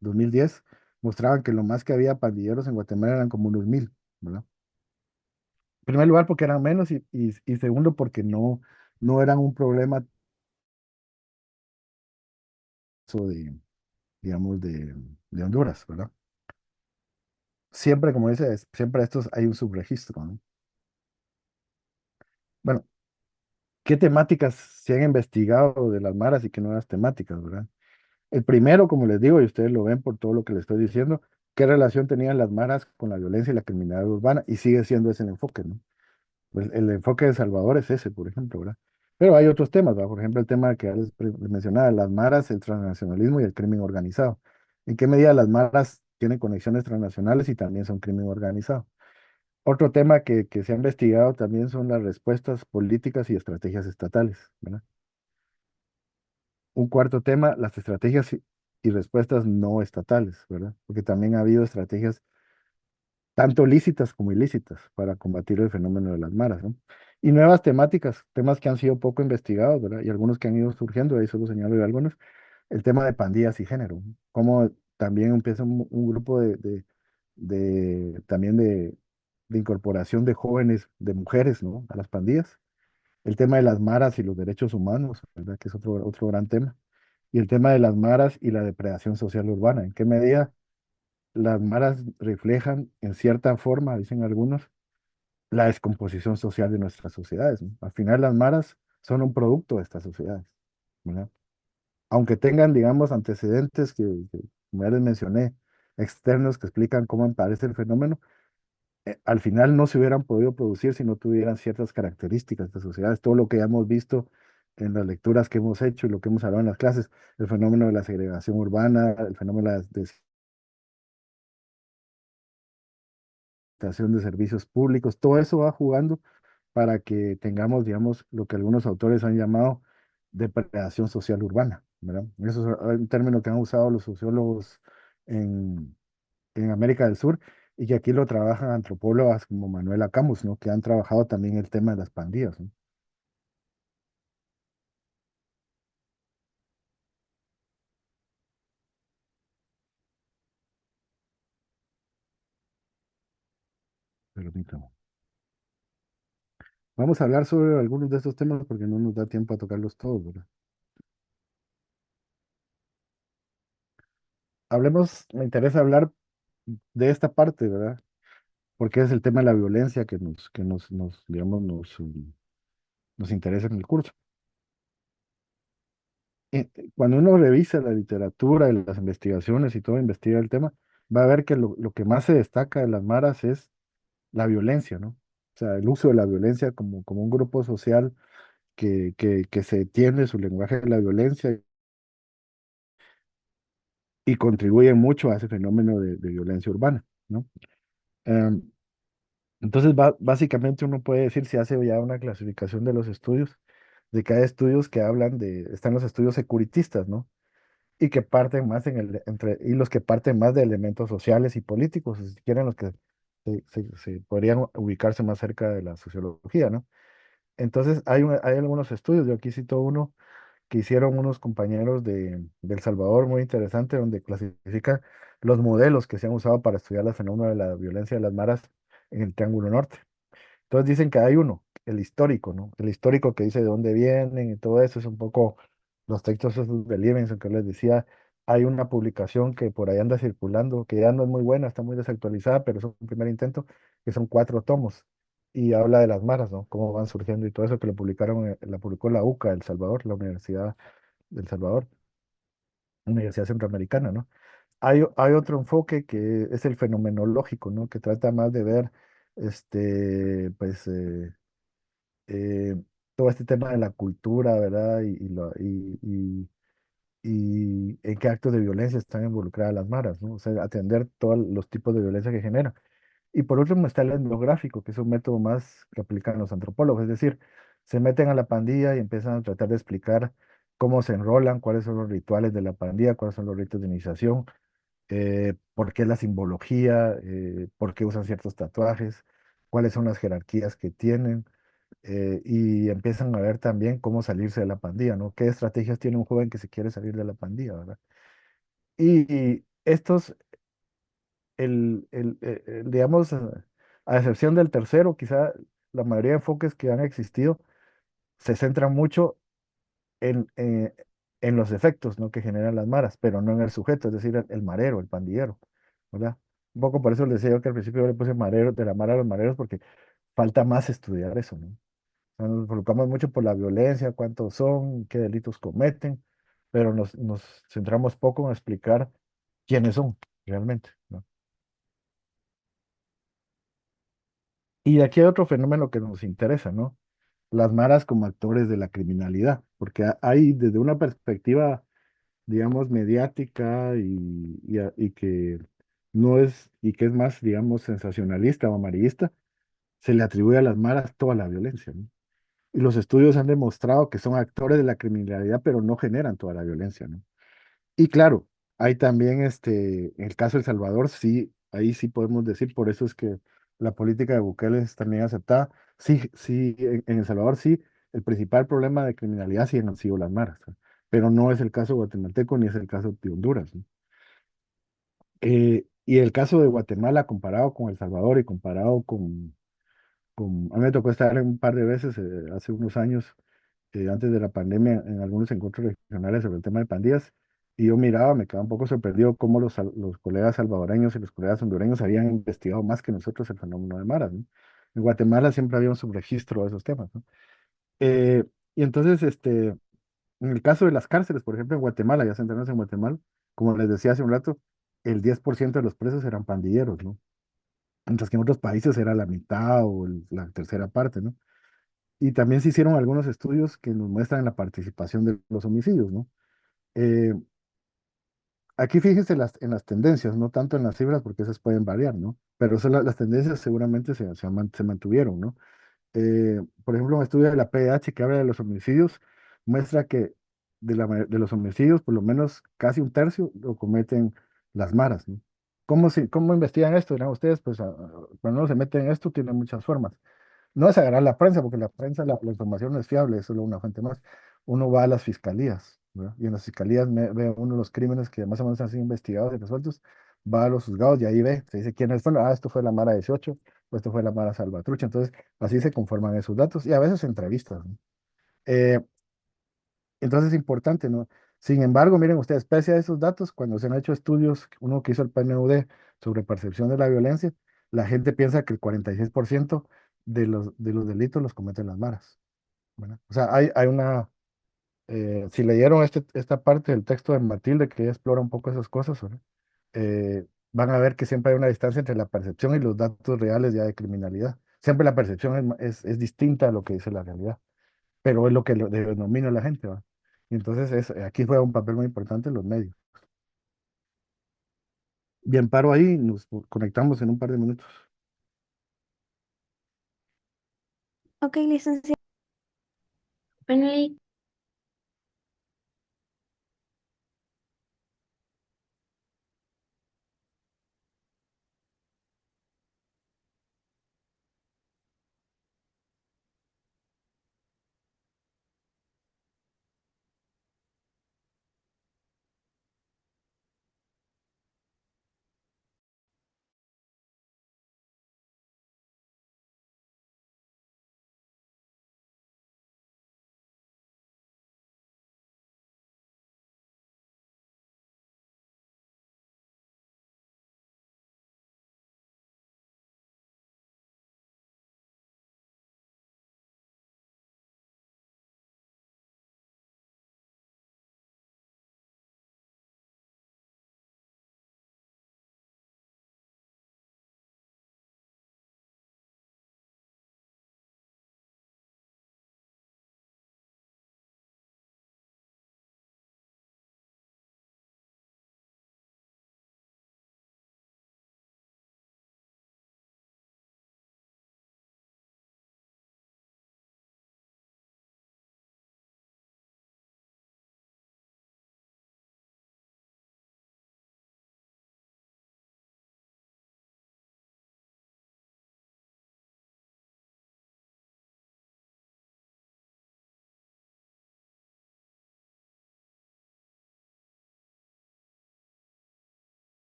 [SPEAKER 1] 2010, mostraban que lo más que había pandilleros en Guatemala eran como unos 1.000, ¿verdad? En primer lugar porque eran menos y segundo porque no eran un problema eso digamos, de Honduras, ¿verdad? Siempre, como dice, siempre estos hay un subregistro, ¿no? Bueno, ¿qué temáticas se han investigado de las maras y qué nuevas temáticas, verdad? El primero, como les digo, y ustedes lo ven por todo lo que les estoy diciendo, ¿qué relación tenían las maras con la violencia y la criminalidad urbana? Y sigue siendo ese el enfoque, ¿no? Pues el enfoque de Salvador es ese, por ejemplo, ¿verdad? Pero hay otros temas, ¿verdad? Por ejemplo, el tema que les mencionaba, las maras, el transnacionalismo y el crimen organizado. ¿En qué medida las maras tienen conexiones transnacionales y también son crimen organizado? Otro tema que se ha investigado también son las respuestas políticas y estrategias estatales, ¿verdad? Un cuarto tema, las estrategias y respuestas no estatales, ¿verdad? Porque también ha habido estrategias tanto lícitas como ilícitas para combatir el fenómeno de las maras, ¿no? Y nuevas temáticas, temas que han sido poco investigados, ¿verdad? Y algunos que han ido surgiendo, ahí solo señalo de algunos, el tema de pandillas y género, ¿no? Cómo también empieza un grupo también de incorporación de jóvenes, de mujeres, ¿no? A las pandillas el tema de las maras y los derechos humanos, ¿verdad? Que es otro gran tema. Y el tema de las maras y la depredación social urbana. ¿En qué medida las maras reflejan, en cierta forma, dicen algunos, la descomposición social de nuestras sociedades, ¿no? Al final, las maras son un producto de estas sociedades, ¿verdad? Aunque tengan, digamos, antecedentes como ya les mencioné, externos que explican cómo aparece el fenómeno, al final no se hubieran podido producir si no tuvieran ciertas características de sociedades. Todo lo que ya hemos visto en las lecturas que hemos hecho y lo que hemos hablado en las clases, el fenómeno de la segregación urbana, el fenómeno de la desestación de servicios públicos, todo eso va jugando para que tengamos, digamos, lo que algunos autores han llamado depredación social urbana, ¿verdad? Eso es un término que han usado los sociólogos en, en América del Sur y que aquí lo trabajan antropólogas como Manuela Camus, ¿no? Que han trabajado también el tema de las pandillas, ¿no? Permítame. Vamos a hablar sobre algunos de estos temas porque no nos da tiempo a tocarlos todos, ¿verdad? Hablemos, me interesa hablar de esta parte, ¿verdad? Porque es el tema de la violencia que digamos, nos interesa en el curso. Cuando uno revisa la literatura y las investigaciones y todo, investiga el tema, va a ver que lo que más se destaca de las maras es la violencia, ¿no? O sea, el uso de la violencia como un grupo social que se tiene su lenguaje de la violencia y contribuye mucho a ese fenómeno de violencia urbana, ¿no? Em, entonces, básicamente uno puede decir, si hace ya una clasificación de los estudios, de que hay estudios que hablan están los estudios securitistas, ¿no? Y que parten más y los que parten más de elementos sociales y políticos, si quieren los que se podrían ubicarse más cerca de la sociología, ¿no? Entonces, hay algunos estudios, yo aquí cito uno que hicieron unos compañeros de El Salvador muy interesante, donde clasifican los modelos que se han usado para estudiar el fenómeno de la violencia de las maras en el Triángulo Norte. Entonces dicen que hay uno, el histórico, ¿no? El histórico que dice de dónde vienen y todo eso, es un poco los textos esos de Livingston que les decía, hay una publicación que por ahí anda circulando, que ya no es muy buena, está muy desactualizada, pero es un primer intento, que son 4 tomos, y habla de las maras, ¿no? Cómo van surgiendo y todo eso, que lo publicaron, la publicó la UCA, El Salvador, la Universidad del Salvador, Universidad Centroamericana, ¿no? Hay otro enfoque que es el fenomenológico, ¿no? Que trata más de ver, pues, eh, todo este tema de la cultura, ¿verdad? Y en qué actos de violencia están involucradas las maras, ¿no? O sea, atender todos los tipos de violencia que generan. Y por último está el etnográfico, que es un método más que aplican los antropólogos, es decir, se meten a la pandilla y empiezan a tratar de explicar cómo se enrolan, cuáles son los rituales de la pandilla, cuáles son los ritos de iniciación, por qué la simbología, por qué usan ciertos tatuajes, cuáles son las jerarquías que tienen, y empiezan a ver también cómo salirse de la pandilla, ¿no? ¿Qué estrategias tiene un joven que se quiere salir de la pandilla, ¿verdad? Y estos, digamos, a excepción del tercero, quizá la mayoría de enfoques que han existido se centran mucho en, eh, en los efectos, ¿no? Que generan las maras, pero no en el sujeto, es decir, el marero, el pandillero, ¿verdad? Un poco por eso les decía yo que al principio yo le puse marero, de la mara a los mareros, porque falta más estudiar eso, ¿no? O sea, nos preocupamos mucho por la violencia, cuántos son, qué delitos cometen, pero nos centramos poco en explicar quiénes son realmente, ¿no? Y aquí hay otro fenómeno que nos interesa, ¿no? Las maras como actores de la criminalidad, porque hay desde una perspectiva, digamos, mediática y que no es, y que es más, digamos, sensacionalista o amarillista, se le atribuye a las maras toda la violencia, ¿no? Y los estudios han demostrado que son actores de la criminalidad, pero no generan toda la violencia, ¿no? Y claro, hay también en el caso de El Salvador, sí, ahí sí podemos decir, por eso es que la política de Bukele es también aceptada. Sí, sí, en El Salvador sí, el principal problema de criminalidad sí han sido las maras, ¿no? Pero no es el caso guatemalteco ni es el caso de Honduras, ¿no? Y el caso de Guatemala comparado con El Salvador y comparado A mí me tocó estar un par de veces hace unos años, antes de la pandemia, en algunos encuentros regionales sobre el tema de pandillas, y yo miraba, me quedaba un poco sorprendido cómo los colegas salvadoreños y los colegas hondureños habían investigado más que nosotros el fenómeno de maras, ¿no? En Guatemala siempre había un subregistro de esos temas, ¿no? Eh, y entonces, en el caso de las cárceles, por ejemplo, en Guatemala, ya centrarnos en Guatemala, como les decía hace un rato, el 10% de los presos eran pandilleros, ¿no? Mientras que en otros países era la mitad o la tercera parte, ¿no? Y también se hicieron algunos estudios que nos muestran la participación de los homicidios, ¿no? Eh, Aquí fíjense en las tendencias, no tanto en las cifras, porque esas pueden variar, ¿no? Pero las tendencias seguramente se mantuvieron, ¿no? Por ejemplo, un estudio de la PDH que habla de los homicidios muestra que de los homicidios, por lo menos casi un tercio lo cometen las maras, ¿no? ¿Cómo investigan esto? Dirán ustedes, pues cuando uno se mete en esto tiene muchas formas. No es agarrar la prensa, porque la prensa, la información no es fiable, es solo una fuente más. Uno va a las fiscalías, ¿verdad? Y en las fiscalías ve uno de los crímenes que más o menos han sido investigados y resueltos, va a los juzgados y ahí ve, se dice quién es, bueno, esto fue la Mara 18, o esto fue la Mara Salvatrucha, entonces así se conforman esos datos y a veces entrevistas, ¿no? Eh, entonces es importante, ¿no? Sin embargo, miren ustedes, pese a esos datos, cuando se han hecho estudios, uno que hizo el PNUD sobre percepción de la violencia, la gente piensa que el 46% de los delitos los cometen las maras, ¿verdad? O sea, hay una, si leyeron esta parte del texto de Matilde que ella explora un poco esas cosas, ¿verdad? Van a ver que siempre hay una distancia entre la percepción y los datos reales ya de criminalidad. Siempre la percepción es distinta a lo que dice la realidad, pero es lo que lo denomina la gente, ¿va? Y entonces aquí juega un papel muy importante los medios. Bien, paro ahí, nos conectamos en un par de minutos.
[SPEAKER 2] Ok, licenciada.
[SPEAKER 3] Finally,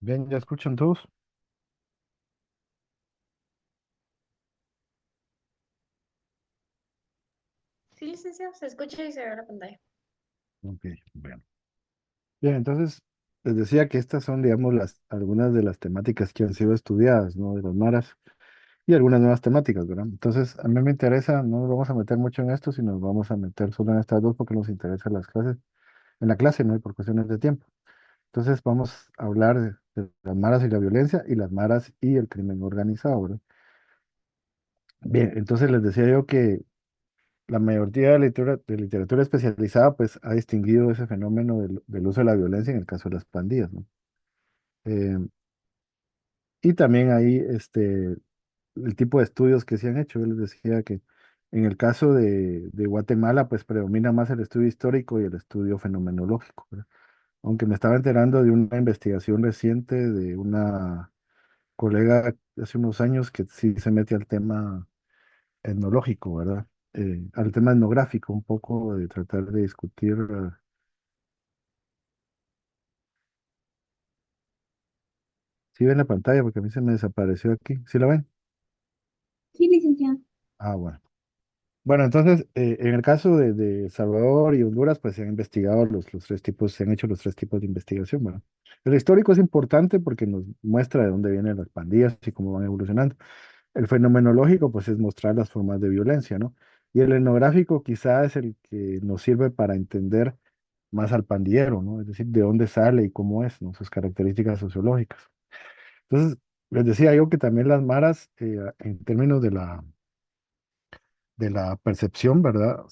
[SPEAKER 1] Bien, ¿ya escuchan todos?
[SPEAKER 3] Sí, licenciado, se escucha y se ve la pantalla.
[SPEAKER 1] Ok, bueno. Bien, entonces les decía que estas son, digamos, algunas de las temáticas que han sido estudiadas, ¿no? De las maras y algunas nuevas temáticas, ¿verdad? Entonces, a mí me interesa, no nos vamos a meter mucho en esto, sino nos vamos a meter solo en estas dos porque nos interesan las clases, en la clase, ¿no? Y por cuestiones de tiempo. Entonces, vamos a hablar de las maras y la violencia y las maras y el crimen organizado, ¿verdad? Bien, entonces les decía yo que la mayoría de literatura especializada pues ha distinguido ese fenómeno del uso de la violencia en el caso de las pandillas, ¿no? Eh, y también ahí el tipo de estudios que se han hecho. Yo les decía que en el caso de Guatemala pues predomina más el estudio histórico y el estudio fenomenológico, ¿verdad? Aunque me estaba enterando de una investigación reciente de una colega hace unos años que sí se mete al tema etnológico, ¿verdad? Al tema etnográfico, un poco de tratar de discutir. Sí ven la pantalla porque a mí se me desapareció aquí. ¿Sí la ven?
[SPEAKER 3] Sí, licenciado.
[SPEAKER 1] Ah, bueno. Bueno, entonces, en el caso de Salvador y Honduras, pues se han investigado los tres tipos, se han hecho los tres tipos de investigación, ¿verdad? El histórico es importante porque nos muestra de dónde vienen las pandillas y cómo van evolucionando. El fenomenológico, pues es mostrar las formas de violencia, ¿no? Y el etnográfico quizá es el que nos sirve para entender más al pandillero, ¿no? Es decir, de dónde sale y cómo es, ¿no? Sus características sociológicas. Entonces, les decía yo que también las maras, en términos de la percepción, ¿verdad?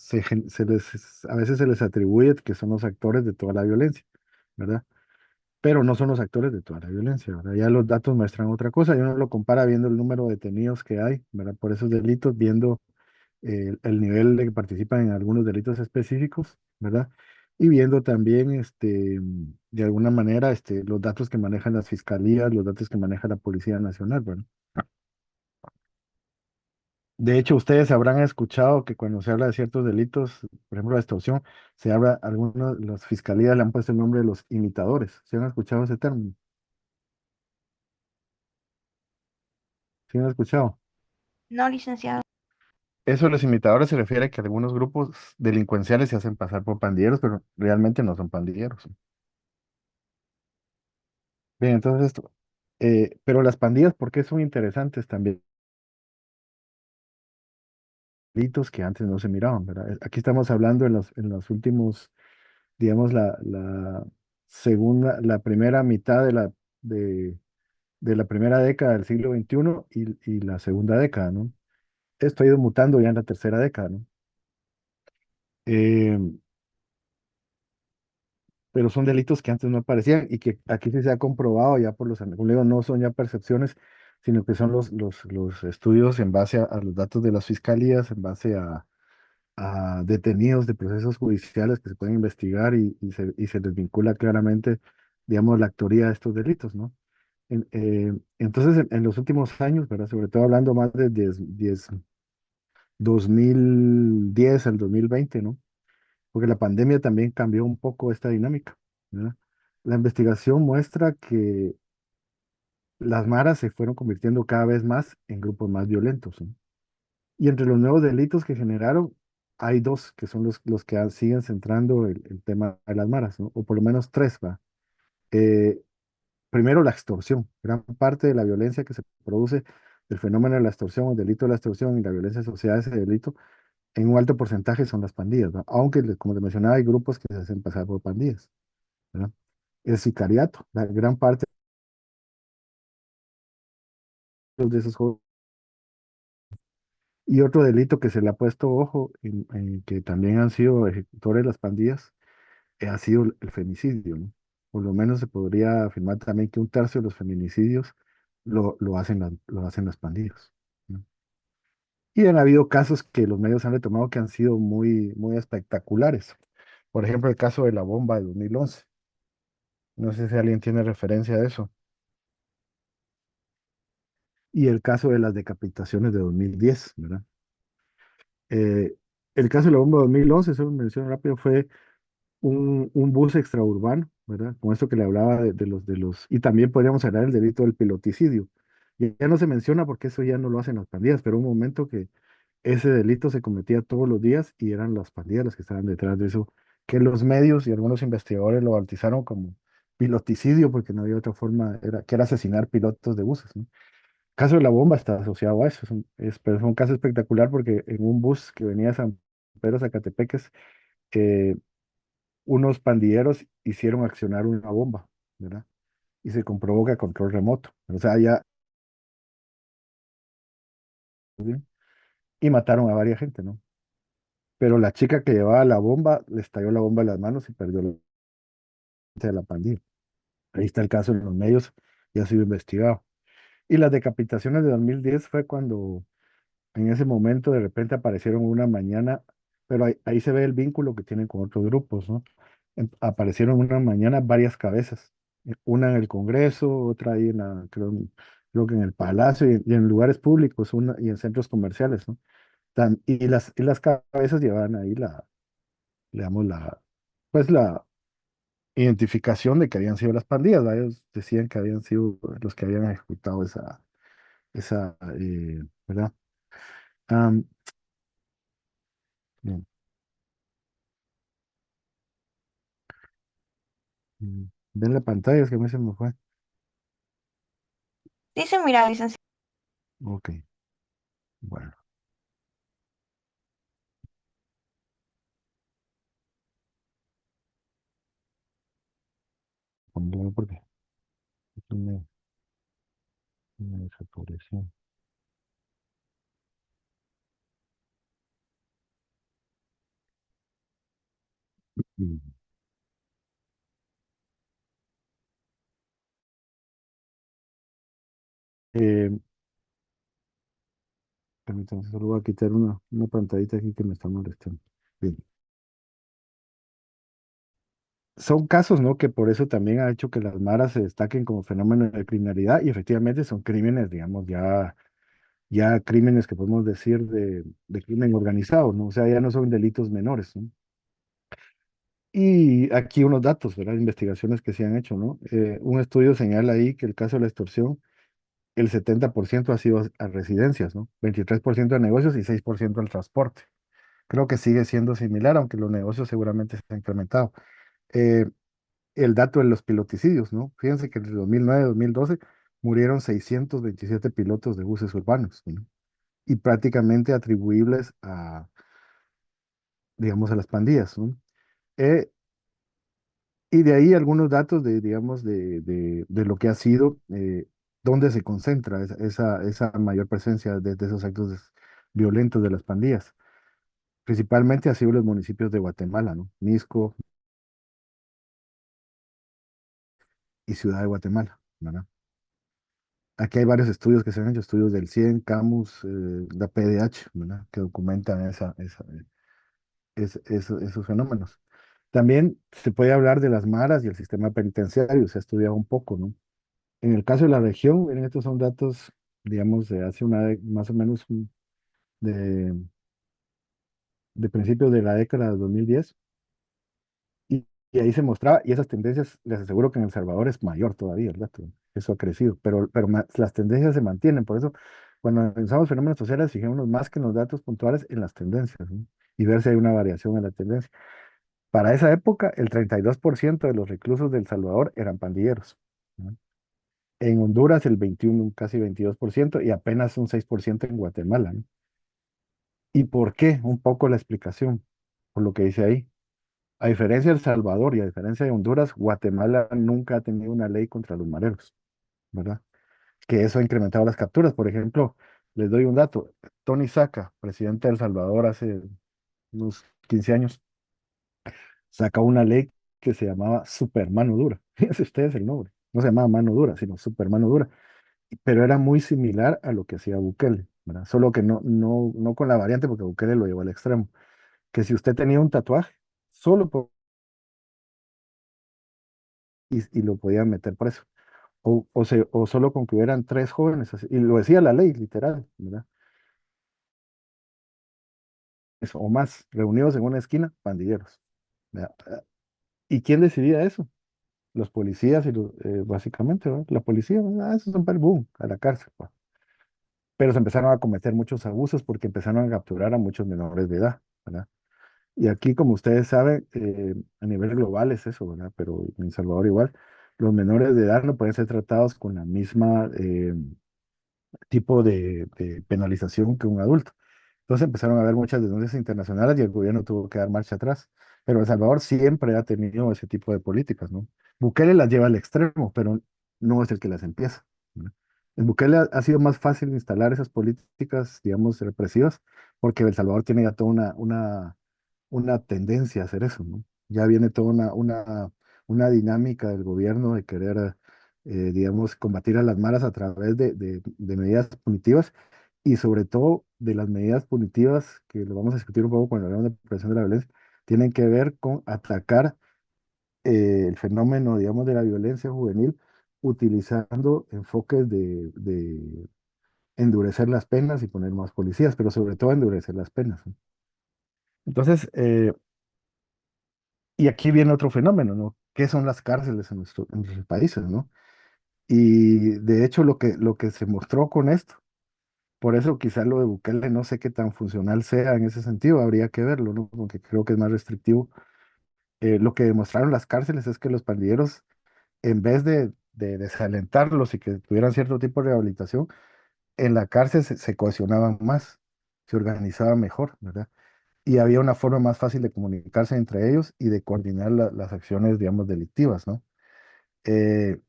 [SPEAKER 1] A veces se les atribuye que son los actores de toda la violencia, ¿verdad? Pero no son los actores de toda la violencia, ¿verdad? Ya los datos muestran otra cosa, y uno lo compara viendo el número de detenidos que hay, ¿verdad? Por esos delitos, viendo el nivel de que participan en algunos delitos específicos, ¿verdad? Y viendo también, de alguna manera, los datos que manejan las fiscalías, los datos que maneja la Policía Nacional, ¿verdad? De hecho, ustedes habrán escuchado que cuando se habla de ciertos delitos, por ejemplo, la extorsión, se habla, algunos, las fiscalías le han puesto el nombre de los imitadores. ¿Se han escuchado ese término? ¿Sí han escuchado?
[SPEAKER 2] No, licenciado.
[SPEAKER 1] Eso de los imitadores se refiere a que algunos grupos delincuenciales se hacen pasar por pandilleros, pero realmente no son pandilleros. Bien, entonces esto, pero las pandillas, ¿por qué son interesantes también? Delitos que antes no se miraban, ¿verdad? Aquí estamos hablando en los últimos, digamos, la primera mitad de la primera década del siglo XXI y la segunda década, ¿no? Esto ha ido mutando ya en la tercera década, ¿no? Eh, pero son delitos que antes no aparecían y que aquí sí se ha comprobado ya por como le digo, no son ya percepciones, sino que son los estudios en base a los datos de las fiscalías, en base a detenidos de procesos judiciales que se pueden investigar y se les vincula claramente, digamos, la autoría de estos delitos, ¿no? Entonces, en los últimos años, ¿verdad? Sobre todo hablando más de 2010 al 2020, ¿no? Porque la pandemia también cambió un poco esta dinámica, ¿verdad? La investigación muestra que las maras se fueron convirtiendo cada vez más en grupos más violentos, ¿no? Y entre los nuevos delitos que generaron, hay dos que son los que siguen centrando el tema de las maras, ¿no? O por lo menos tres, ¿va? Eh, Primero, la extorsión. Gran parte de la violencia que se produce, del fenómeno de la extorsión, el delito de la extorsión y la violencia asociada a ese delito, en un alto porcentaje son las pandillas, ¿no? Aunque, como te mencionaba, hay grupos que se hacen pasar por pandillas, ¿verdad? El sicariato, la gran parte de esos jóvenes. Y otro delito que se le ha puesto ojo, en que también han sido ejecutores las pandillas, ha sido el femicidio, ¿no? Por lo menos se podría afirmar también que un tercio de los feminicidios lo hacen las pandillas, ¿no? Y han habido casos que los medios han retomado que han sido muy, muy espectaculares. Por ejemplo, el caso de la bomba de 2011. No sé si alguien tiene referencia a eso. Y el caso de las decapitaciones de 2010, ¿verdad? Eh, el caso de la bomba de 2011, solo menciono rápido, fue un bus extraurbano ¿verdad? Con esto que le hablaba y también podríamos hablar del delito del piloticidio. Ya no se menciona porque eso ya no lo hacen las pandillas, pero un momento que ese delito se cometía todos los días y eran las pandillas las que estaban detrás de eso, que los medios y algunos investigadores lo bautizaron como piloticidio porque no había otra forma, que era asesinar pilotos de buses, ¿no? El caso de la bomba está asociado a eso, pero es un caso espectacular porque en un bus que venía de San Pedro Zacatepeques, eh, unos pandilleros hicieron accionar una bomba, ¿verdad? Y se comprobó que a control remoto, o sea, ya, y mataron a varias gente, ¿no? Pero la chica que llevaba la bomba le estalló la bomba en las manos y perdió la de la pandilla. Ahí está el caso en los medios y ha sido investigado. Y las decapitaciones de 2010 fue cuando en ese momento de repente aparecieron una mañana, pero ahí se ve el vínculo que tienen con otros grupos, ¿no? Aparecieron una mañana varias cabezas, una en el Congreso, otra ahí creo que en el Palacio y en lugares públicos, y en centros comerciales, ¿no? Y las cabezas llevaban ahí digamos, pues la identificación de que habían sido las pandillas, ¿va? Ellos decían que habían sido los que habían ejecutado ¿verdad? Am, bien. Ven la pantalla, es que a mí se me fue.
[SPEAKER 2] Dice, mira, licenciado.
[SPEAKER 1] Ok, bueno, ponlo porque aquí me desapareció. Mm. Eh, Permítanme, solo voy a quitar una pantallita aquí que me está molestando. Bien. Son casos, ¿no? Que por eso también ha hecho que las maras se destaquen como fenómeno de criminalidad y efectivamente son crímenes, digamos, ya crímenes que podemos decir de crimen organizado, ¿no? O sea, ya no son delitos menores, ¿no? Y aquí unos datos, ¿verdad? Investigaciones que se han hecho, ¿no? Un estudio señala ahí que el caso de la extorsión, el 70% ha sido a residencias, ¿no? 23% a negocios y 6% al transporte. Creo que sigue siendo similar, aunque los negocios seguramente se han incrementado. Eh, el dato de los piloticidios, ¿no? Fíjense que entre 2009 y 2012 murieron 627 pilotos de buses urbanos, ¿no? Y prácticamente atribuibles digamos, a las pandillas, ¿no? Eh, y de ahí algunos datos digamos, de lo que ha sido, dónde se concentra esa mayor presencia de esos actos violentos de las pandillas. Principalmente ha sido los municipios de Guatemala, ¿no? Misco y Ciudad de Guatemala, ¿verdad? Aquí hay varios estudios que se han hecho, estudios del CIEN, Camus, la PDH, ¿verdad? Que documentan esos fenómenos. También se puede hablar de las maras y el sistema penitenciario, se ha estudiado un poco, ¿no? En el caso de la región, miren, estos son datos, digamos, de hace más o menos de, de principios de la década de 2010, y ahí se mostraba, y esas tendencias, les aseguro que en El Salvador es mayor todavía el dato, eso ha crecido, pero las tendencias se mantienen, por eso cuando analizamos fenómenos sociales, fijémonos más que en los datos puntuales en las tendencias, ¿no? Y ver si hay una variación en la tendencia. Para esa época, el 32% de los reclusos de El Salvador eran pandilleros, ¿no? En Honduras el 21, casi 22%, y apenas un 6% en Guatemala, ¿no? ¿Y por qué? Un poco la explicación, por lo que dice ahí. A diferencia de El Salvador y a diferencia de Honduras, Guatemala nunca ha tenido una ley contra los mareros, ¿verdad? Que eso ha incrementado las capturas. Por ejemplo, les doy un dato. Tony Saca, presidente de El Salvador hace unos 15 años, sacó una ley que se llamaba Super Mano Dura. Fíjense ustedes el nombre. No se llamaba Mano Dura, sino Super Mano Dura. Pero era muy similar a lo que hacía Bukele, ¿verdad? Solo que no con la variante, porque Bukele lo llevó al extremo. Que si usted tenía un tatuaje, solo y lo podían meter preso. O solo con que hubieran tres jóvenes, y lo decía la ley, literal, ¿verdad? Eso, o más, reunidos en una esquina, pandilleros, ¿verdad? ¿Y quién decidía eso? los policías y básicamente, ¿verdad? La policía, esos son para el boom, a la cárcel, ¿va? Pero se empezaron a cometer muchos abusos porque empezaron a capturar a muchos menores de edad, ¿verdad? Y aquí, como ustedes saben, a nivel global es eso, ¿verdad? Pero en El Salvador igual, los menores de edad no pueden ser tratados con la misma tipo de penalización que un adulto. Entonces empezaron a haber muchas denuncias internacionales y el gobierno tuvo que dar marcha atrás. Pero El Salvador siempre ha tenido ese tipo de políticas, ¿no? Bukele las lleva al extremo, pero no es el que las empieza, ¿no? En Bukele ha sido más fácil instalar esas políticas, digamos, represivas, porque El Salvador tiene ya toda una tendencia a hacer eso, ¿no? Ya viene toda una dinámica del gobierno de querer, digamos, combatir a las maras a través de medidas punitivas y sobre todo de las medidas punitivas, que lo vamos a discutir un poco cuando hablamos de prevención de la violencia, tienen que ver con atacar el fenómeno, digamos, de la violencia juvenil utilizando enfoques de endurecer las penas y poner más policías, pero sobre todo endurecer las penas, ¿no? Entonces, y aquí viene otro fenómeno, ¿no? ¿Qué son las cárceles en nuestros países, ¿no? Y de hecho lo que se mostró con esto, por eso quizá lo de Bukele no sé qué tan funcional sea en ese sentido, habría que verlo, ¿no? Porque creo que es más restrictivo. Lo que demostraron las cárceles es que los pandilleros, en vez de desalentarlos y que tuvieran cierto tipo de rehabilitación, en la cárcel se cohesionaban más, se organizaban mejor, ¿verdad? Y había una forma más fácil de comunicarse entre ellos y de coordinar las acciones, digamos, delictivas, ¿no? Eh,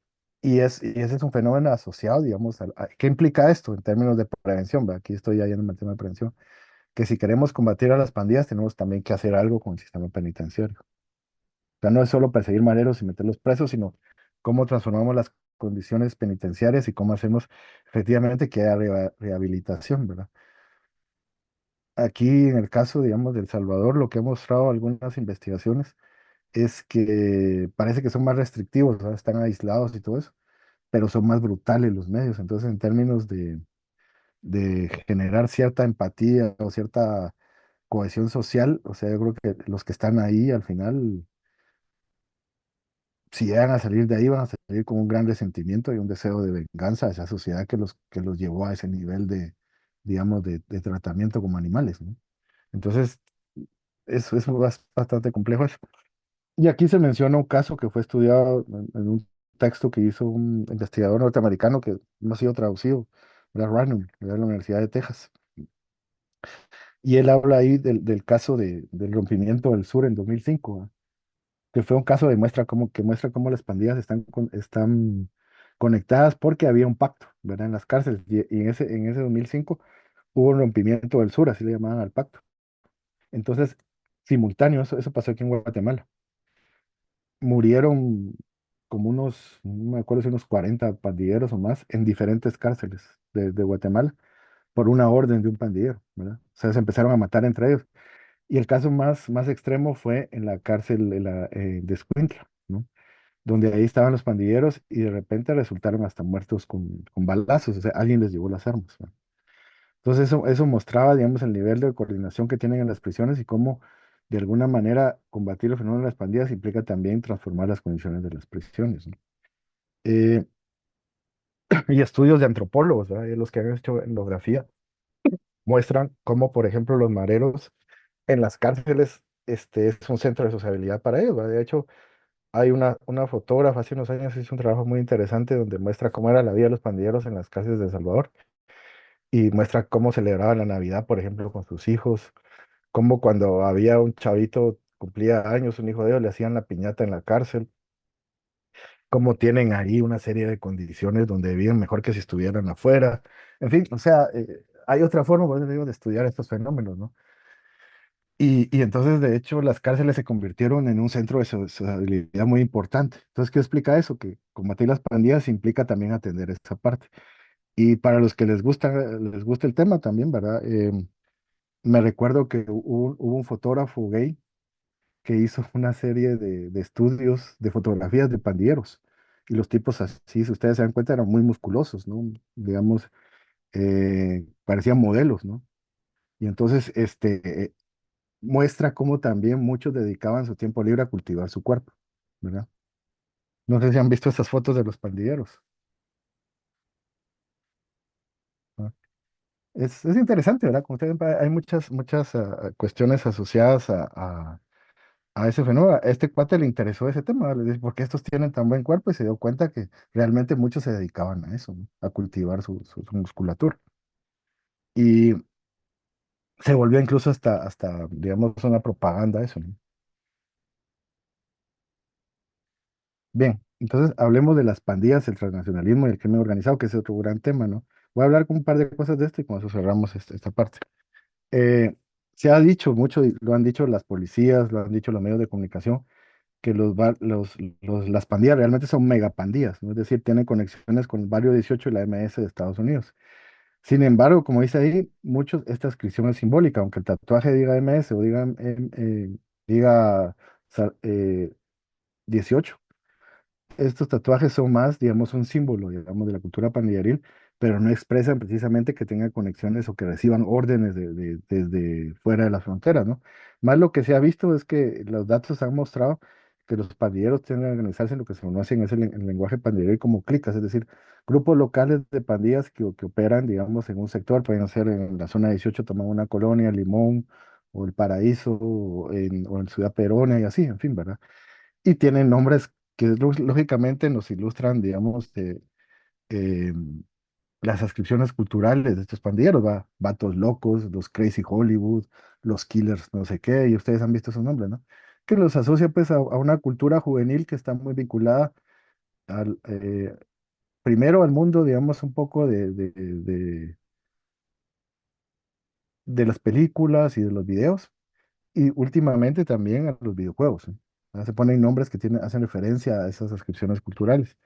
[SPEAKER 1] y ese es un fenómeno asociado, digamos, ¿qué implica esto en términos de prevención? ¿Va? Aquí estoy ya yendo al tema de prevención, que si queremos combatir a las pandillas, tenemos también que hacer algo con el sistema penitenciario. O sea, no es solo perseguir mareros y meterlos presos, sino cómo transformamos las condiciones penitenciarias y cómo hacemos efectivamente que haya rehabilitación, ¿verdad? Aquí en el caso, digamos, de El Salvador, lo que ha mostrado algunas investigaciones es que parece que son más restrictivos, ¿verdad? Están aislados y todo eso, pero son más brutales los medios. Entonces, en términos de generar cierta empatía o cierta cohesión social, o sea, yo creo que los que están ahí al final, si llegan a salir de ahí, van a salir con un gran resentimiento y un deseo de venganza a esa sociedad que los llevó a ese nivel digamos, de tratamiento como animales, ¿no? Entonces, eso es bastante complejo eso. Y aquí se menciona un caso que fue estudiado en un texto que hizo un investigador norteamericano que no ha sido traducido, Brad Random, de la Universidad de Texas. Y él habla ahí del caso del rompimiento del sur en 2005, ¿va? Que fue un caso que muestra cómo las pandillas están conectadas porque había un pacto, ¿verdad? En las cárceles. Y en ese 2005 hubo un rompimiento del sur, así le llamaban al pacto. Entonces, simultáneo, eso pasó aquí en Guatemala. Murieron como no me acuerdo si unos 40 pandilleros o más en diferentes cárceles de Guatemala por una orden de un pandillero, ¿verdad? O sea, se empezaron a matar entre ellos. Y el caso más extremo fue en la cárcel de Escuintla, ¿no? Donde ahí estaban los pandilleros y de repente resultaron hasta muertos con balazos, o sea, alguien les llevó las armas, ¿no? Entonces eso mostraba, digamos, el nivel de coordinación que tienen en las prisiones y cómo de alguna manera combatir el fenómeno de las pandillas implica también transformar las condiciones de las prisiones, ¿no? Eh, y estudios de antropólogos, ¿verdad? Y los que han hecho etnografía muestran cómo, por ejemplo, los mareros en las cárceles es un centro de sociabilidad para ellos, ¿verdad? De hecho, hay una fotógrafa hace unos años hizo un trabajo muy interesante donde muestra cómo era la vida de los pandilleros en las cárceles de El Salvador y muestra cómo celebraban la Navidad, por ejemplo, con sus hijos, cómo cuando había un chavito, cumplía años, un hijo de ellos, le hacían la piñata en la cárcel, cómo tienen ahí una serie de condiciones donde viven mejor que si estuvieran afuera. En fin, o sea, hay otra forma, por eso digo, de estudiar estos fenómenos, ¿no? Y entonces, de hecho, las cárceles se convirtieron en un centro de sociabilidad muy importante. Entonces, ¿qué explica eso? Que combatir las pandillas implica también atender esa parte. Y para los que les gusta el tema también, ¿verdad? Me recuerdo que hubo un fotógrafo gay que hizo una serie de estudios de fotografías de pandilleros. Y los tipos así, si ustedes se dan cuenta, eran muy musculosos, ¿no? Digamos, parecían modelos, ¿no? Y entonces, muestra cómo también muchos dedicaban su tiempo libre a cultivar su cuerpo, ¿verdad? No sé si han visto esas fotos de los pandilleros. ¿No? Es interesante, ¿verdad? Como ustedes ven, hay muchas cuestiones asociadas a ese fenómeno. A este cuate le interesó ese tema, le dice, porque estos tienen tan buen cuerpo y se dio cuenta que realmente muchos se dedicaban a eso, ¿no? A cultivar su musculatura. Y se volvió incluso hasta, digamos, una propaganda eso, ¿no? Bien, entonces hablemos de las pandillas, el transnacionalismo y el crimen organizado, que es otro gran tema, ¿no? Voy a hablar con un par de cosas de esto y con eso cerramos esta parte. Eh, Se ha dicho mucho, y lo han dicho las policías, lo han dicho los medios de comunicación, que las pandillas realmente son megapandillas, ¿no? Es decir, tienen conexiones con el Barrio 18 y la MS de Estados Unidos. Sin embargo, como dice ahí, esta inscripción es simbólica, aunque el tatuaje diga MS o diga sa- eh, 18. Estos tatuajes son más, digamos, un símbolo, digamos, de la cultura pandilleril, pero no expresan precisamente que tengan conexiones o que reciban órdenes desde fuera de las fronteras, ¿no? Más lo que se ha visto es que los datos han mostrado que los pandilleros tienden a organizarse en lo que se conoce en el lenguaje pandilleril como clicas, es decir, grupos locales de pandillas que operan, digamos, en un sector, pueden ser en la zona 18, tomar una colonia, Limón, o El Paraíso, o en Ciudad Perona y así, en fin, ¿verdad? Y tienen nombres que lógicamente nos ilustran, digamos, eh, las ascripciones culturales de estos pandilleros, va, Vatos Locos, los Crazy Hollywood, los Killers, no sé qué, y ustedes han visto esos nombres, ¿no? Que los asocia pues a una cultura juvenil que está muy vinculada primero al mundo, digamos, un poco de las películas y de los videos, y últimamente también a los videojuegos, ¿no? Se ponen nombres que hacen referencia a esas ascripciones culturales.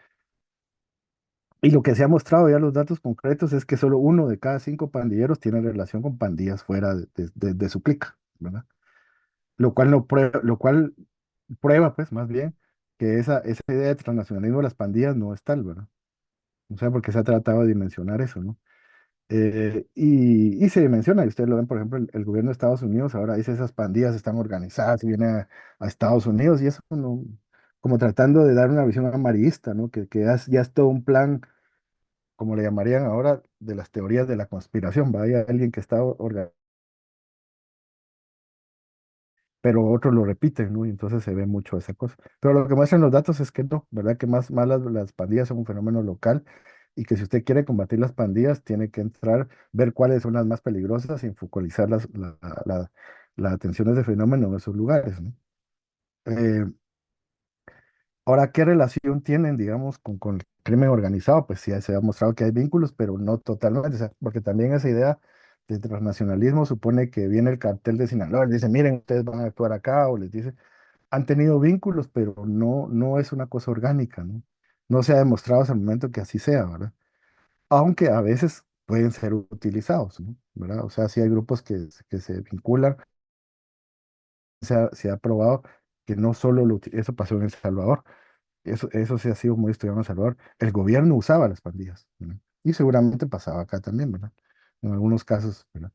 [SPEAKER 1] Y lo que se ha mostrado ya los datos concretos es que solo uno de cada cinco pandilleros tiene relación con pandillas fuera de su clica, ¿verdad? Lo cual, no prueba, lo cual prueba, pues, más bien, que esa idea de transnacionalismo de las pandillas no es tal, ¿verdad? O sea, porque se ha tratado de dimensionar eso, ¿no? Y se dimensiona, y ustedes lo ven, por ejemplo, el gobierno de Estados Unidos ahora dice esas pandillas están organizadas y viene a Estados Unidos, y eso no, como tratando de dar una visión amarillista, ¿no? Que ya es todo un plan como le llamarían ahora, de las teorías de la conspiración. Va, hay alguien que está pero otros lo repiten, ¿no? Y entonces se ve mucho esa cosa. Pero lo que muestran los datos es que no, ¿verdad? Que más las pandillas son un fenómeno local y que si usted quiere combatir las pandillas, tiene que entrar, ver cuáles son las más peligrosas y focalizar las atención de ese fenómeno en esos lugares, ¿no? Eh, Ahora, ¿qué relación tienen, digamos, con el crimen organizado? Pues sí, se ha mostrado que hay vínculos, pero no totalmente, o sea, porque también esa idea de transnacionalismo supone que viene el cartel de Sinaloa, les dice, miren, ustedes van a actuar acá, o les dice, han tenido vínculos, pero no es una cosa orgánica, ¿no? No se ha demostrado hasta el momento que así sea, ¿verdad? Aunque a veces pueden ser utilizados, ¿no? ¿Verdad? O sea, sí hay grupos que se vinculan, se ha probado que no solo eso pasó en El Salvador. Eso sí ha sido muy estudiado en El Salvador. El gobierno usaba las pandillas, ¿verdad? Y seguramente pasaba acá también, ¿verdad? En algunos casos, ¿verdad?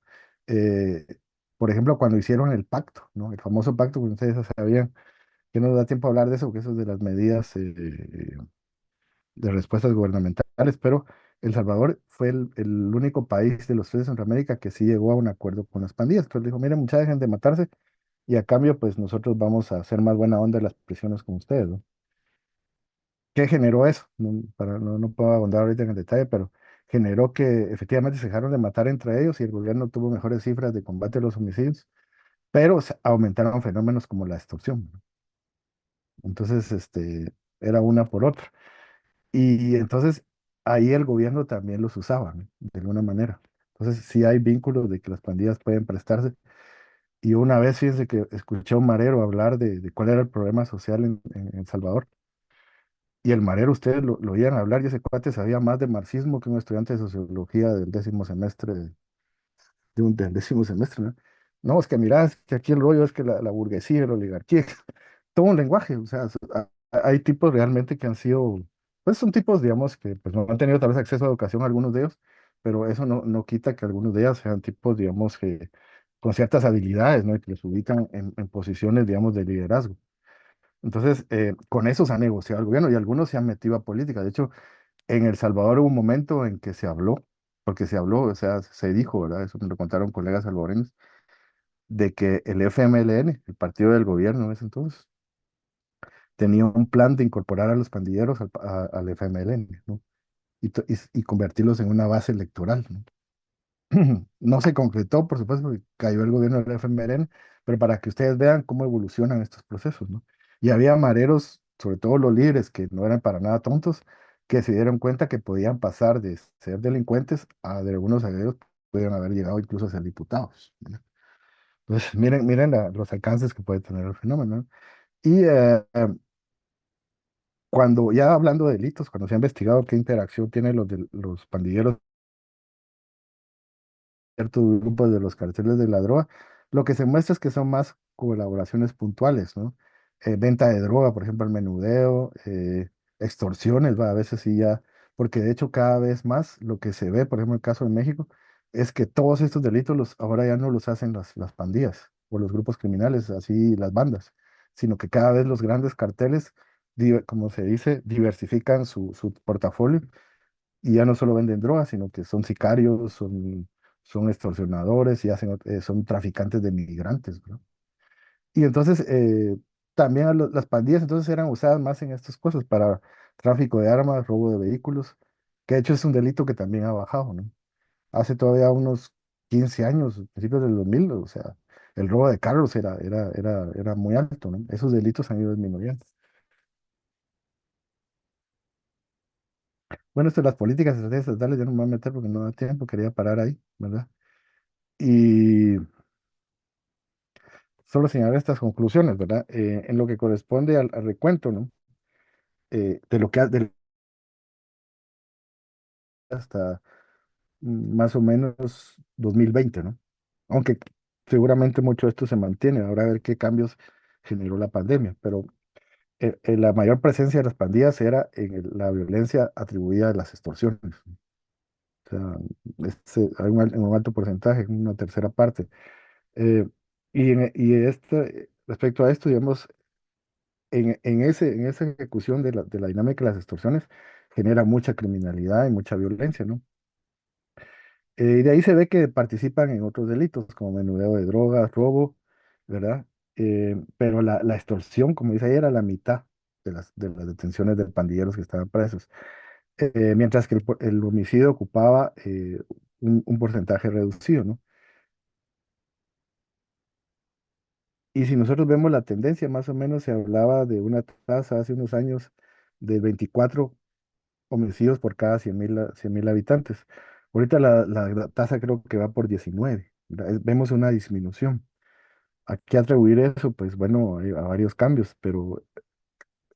[SPEAKER 1] Eh, por ejemplo, cuando hicieron el pacto, ¿no? El famoso pacto, que ustedes ya sabían, que no nos da tiempo a hablar de eso, porque eso es de las medidas de respuestas gubernamentales, pero El Salvador fue el único país de los tres de Centroamérica que sí llegó a un acuerdo con las pandillas. Entonces dijo, miren, mucha gente de matarse y a cambio, pues nosotros vamos a hacer más buena onda en las prisiones con ustedes, ¿no? ¿Qué generó eso? No puedo ahondar ahorita en el detalle, pero generó que efectivamente se dejaron de matar entre ellos y el gobierno tuvo mejores cifras de combate a los homicidios, pero aumentaron fenómenos como la extorsión, ¿no? Entonces, era una por otra. Y entonces ahí el gobierno también los usaba, ¿no? De alguna manera. Entonces sí hay vínculos de que las pandillas pueden prestarse. Y una vez, fíjense que escuché a un marero hablar de cuál era el problema social en El Salvador. Y el marero, ustedes lo oían hablar, y ese cuate sabía más de marxismo que un estudiante de sociología del décimo semestre, del décimo semestre, ¿no? No, es que mirá, es que aquí el rollo es que la burguesía, la oligarquía, todo un lenguaje, o sea, hay tipos realmente que han sido, pues son tipos, digamos, que pues no han tenido tal vez acceso a educación algunos de ellos, pero eso no quita que algunos de ellos sean tipos, digamos, que con ciertas habilidades, ¿no? Y que los ubican en posiciones, digamos, de liderazgo. Entonces, con eso se ha negociado el gobierno y algunos se han metido a política. De hecho, en El Salvador hubo un momento en que se habló, porque se habló, o sea, se dijo, ¿verdad? Eso me lo contaron colegas salvadoreños, de que el FMLN, el partido del gobierno en ese entonces, tenía un plan de incorporar a los pandilleros al FMLN, ¿no? Y convertirlos en una base electoral, ¿no? No se concretó, por supuesto, porque cayó el gobierno del FMLN, pero para que ustedes vean cómo evolucionan estos procesos, ¿no? Y había mareros, sobre todo los líderes, que no eran para nada tontos, que se dieron cuenta que podían pasar de ser delincuentes a de algunos de ellos podían haber llegado incluso a ser diputados, ¿no? Entonces, miren los alcances que puede tener el fenómeno, ¿no? Y cuando ya hablando de delitos, cuando se ha investigado qué interacción tienen los pandilleros ciertos grupos de los carteles de la droga, lo que se muestra es que son más colaboraciones puntuales, ¿no? Venta de droga, por ejemplo, el menudeo, extorsiones, va, a veces sí ya, porque de hecho cada vez más lo que se ve, por ejemplo, en el caso de México, es que todos estos delitos ahora ya no los hacen las pandillas o los grupos criminales, así las bandas, sino que cada vez los grandes carteles, como se dice, diversifican su portafolio y ya no solo venden drogas, sino que son sicarios, son extorsionadores y son traficantes de migrantes, ¿no? Y entonces también las pandillas entonces eran usadas más en estas cosas para tráfico de armas, robo de vehículos, que de hecho es un delito que también ha bajado, ¿no? Hace todavía unos 15 años, principios del 2000, o sea, el robo de carros era muy alto, ¿no? Esos delitos han ido disminuyendo. Bueno, esto de las políticas estrategias estatales ya no me voy a meter porque no da tiempo, quería parar ahí, ¿verdad? Y solo señalar estas conclusiones, ¿verdad? En lo que corresponde al recuento, ¿no? De lo que hasta más o menos 2020, ¿no? Aunque seguramente mucho de esto se mantiene, habrá que ver qué cambios generó la pandemia, pero la mayor presencia de las pandillas era en la violencia atribuida a las extorsiones. O sea, hay en un alto porcentaje, una tercera parte. Eh, respecto a esto, digamos, en esa ejecución de la dinámica de las extorsiones genera mucha criminalidad y mucha violencia, ¿no? Y de ahí se ve que participan en otros delitos como menudeo de drogas, robo, ¿verdad? Pero la extorsión, como dice ahí, era la mitad de las detenciones de pandilleros que estaban presos. Mientras que el homicidio ocupaba un porcentaje reducido, ¿no? Y si nosotros vemos la tendencia, más o menos se hablaba de una tasa hace unos años de 24 homicidios por cada 100.000 habitantes. Ahorita la tasa creo que va por 19. ¿Verdad? Vemos una disminución. ¿A qué atribuir eso? Pues bueno, a varios cambios, pero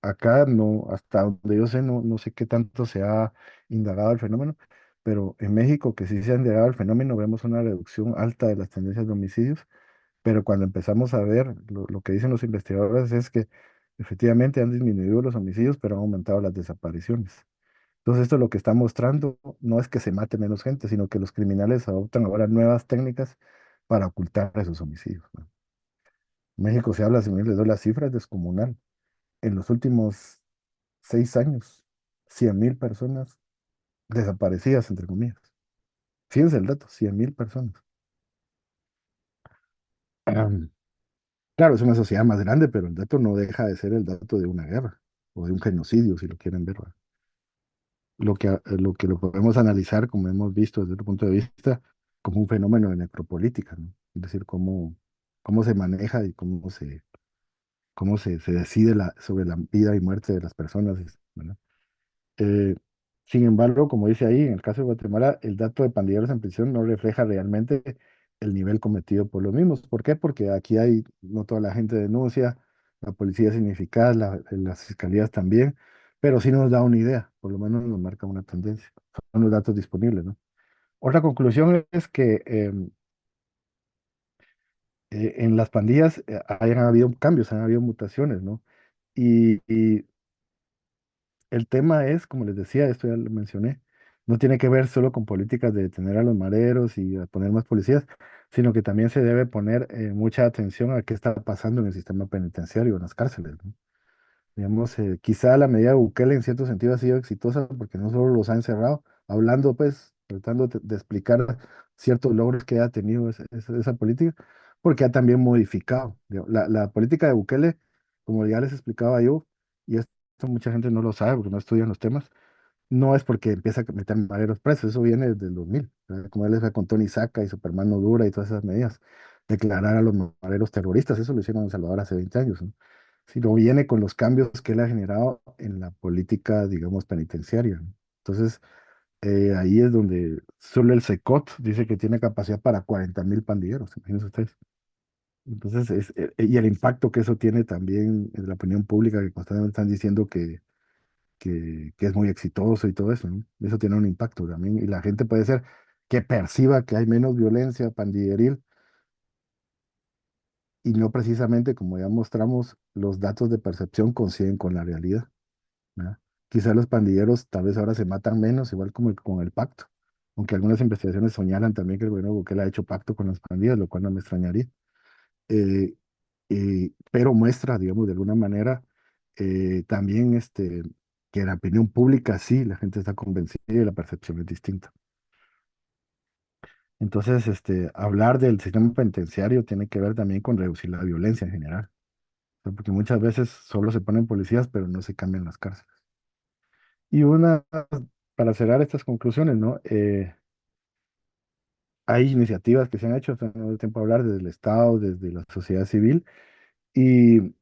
[SPEAKER 1] acá no, hasta donde yo sé, no sé qué tanto se ha indagado el fenómeno, pero en México, que sí se ha indagado el fenómeno, vemos una reducción alta de las tendencias de homicidios, pero cuando empezamos a ver, lo que dicen los investigadores es que efectivamente han disminuido los homicidios, pero han aumentado las desapariciones. Entonces, esto lo que está mostrando no es que se mate menos gente, sino que los criminales adoptan ahora nuevas técnicas para ocultar esos homicidios, ¿no? En México se habla, si me les doy las cifras, descomunal. En los últimos 6 años, 100.000 personas desaparecidas, entre comillas. Fíjense el dato, 100.000 personas. Am, claro, es una sociedad más grande, pero el dato no deja de ser el dato de una guerra o de un genocidio, si lo quieren ver, ¿verdad? Lo podemos analizar, como hemos visto desde otro punto de vista, como un fenómeno de necropolítica, ¿no? Es decir, cómo se maneja y cómo se decide sobre la vida y muerte de las personas, ¿verdad? Eh, Sin embargo, como dice ahí, en el caso de Guatemala, el dato de pandilleros en prisión no refleja realmente el nivel cometido por los mismos. ¿Por qué? Porque aquí no toda la gente denuncia, la policía es ineficaz, las fiscalías también, pero sí nos da una idea, por lo menos nos marca una tendencia. Son los datos disponibles, ¿no? Otra conclusión es que en las pandillas hayan habido cambios, han habido mutaciones, ¿no? Y el tema es, como les decía, esto ya lo mencioné, no tiene que ver solo con políticas de detener a los mareros y a poner más policías, sino que también se debe poner mucha atención a qué está pasando en el sistema penitenciario, en las cárceles, ¿no? Digamos, quizá la medida de Bukele en cierto sentido ha sido exitosa porque no solo los ha encerrado, hablando pues, tratando de explicar ciertos logros que ha tenido esa política, porque ha también modificado. La política de Bukele, como ya les explicaba yo, y esto mucha gente no lo sabe porque no estudian los temas, no es porque empieza a meter mareros presos, eso viene desde el 2000, como él les con Tony Saca y Superman no dura y todas esas medidas, declarar a los mareros terroristas, eso lo hicieron en El Salvador hace 20 años, ¿no? Sino viene con los cambios que él ha generado en la política, digamos, penitenciaria, ¿no? Entonces, ahí es donde solo el SECOT dice que tiene capacidad para 40.000 pandilleros, imagínense ustedes. Entonces, y el impacto que eso tiene también en la opinión pública, que constantemente están diciendo que es muy exitoso y todo eso, ¿no? Eso tiene un impacto también. Y la gente puede ser que perciba que hay menos violencia pandilleril y no precisamente, como ya mostramos, los datos de percepción coinciden con la realidad, ¿verdad? Quizás los pandilleros tal vez ahora se matan menos, igual como con el pacto, aunque algunas investigaciones señalan también que el gobierno de Bukele ha hecho pacto con las pandillas, lo cual no me extrañaría. Eh, pero muestra, digamos, de alguna manera también que la opinión pública sí, la gente está convencida y la percepción es distinta. Entonces, hablar del sistema penitenciario tiene que ver también con reducir la violencia en general, ¿no? Porque muchas veces solo se ponen policías, pero no se cambian las cárceles. Y para cerrar estas conclusiones, ¿no? Hay iniciativas que se han hecho, no hay tiempo de hablar, desde el Estado, desde la sociedad civil, y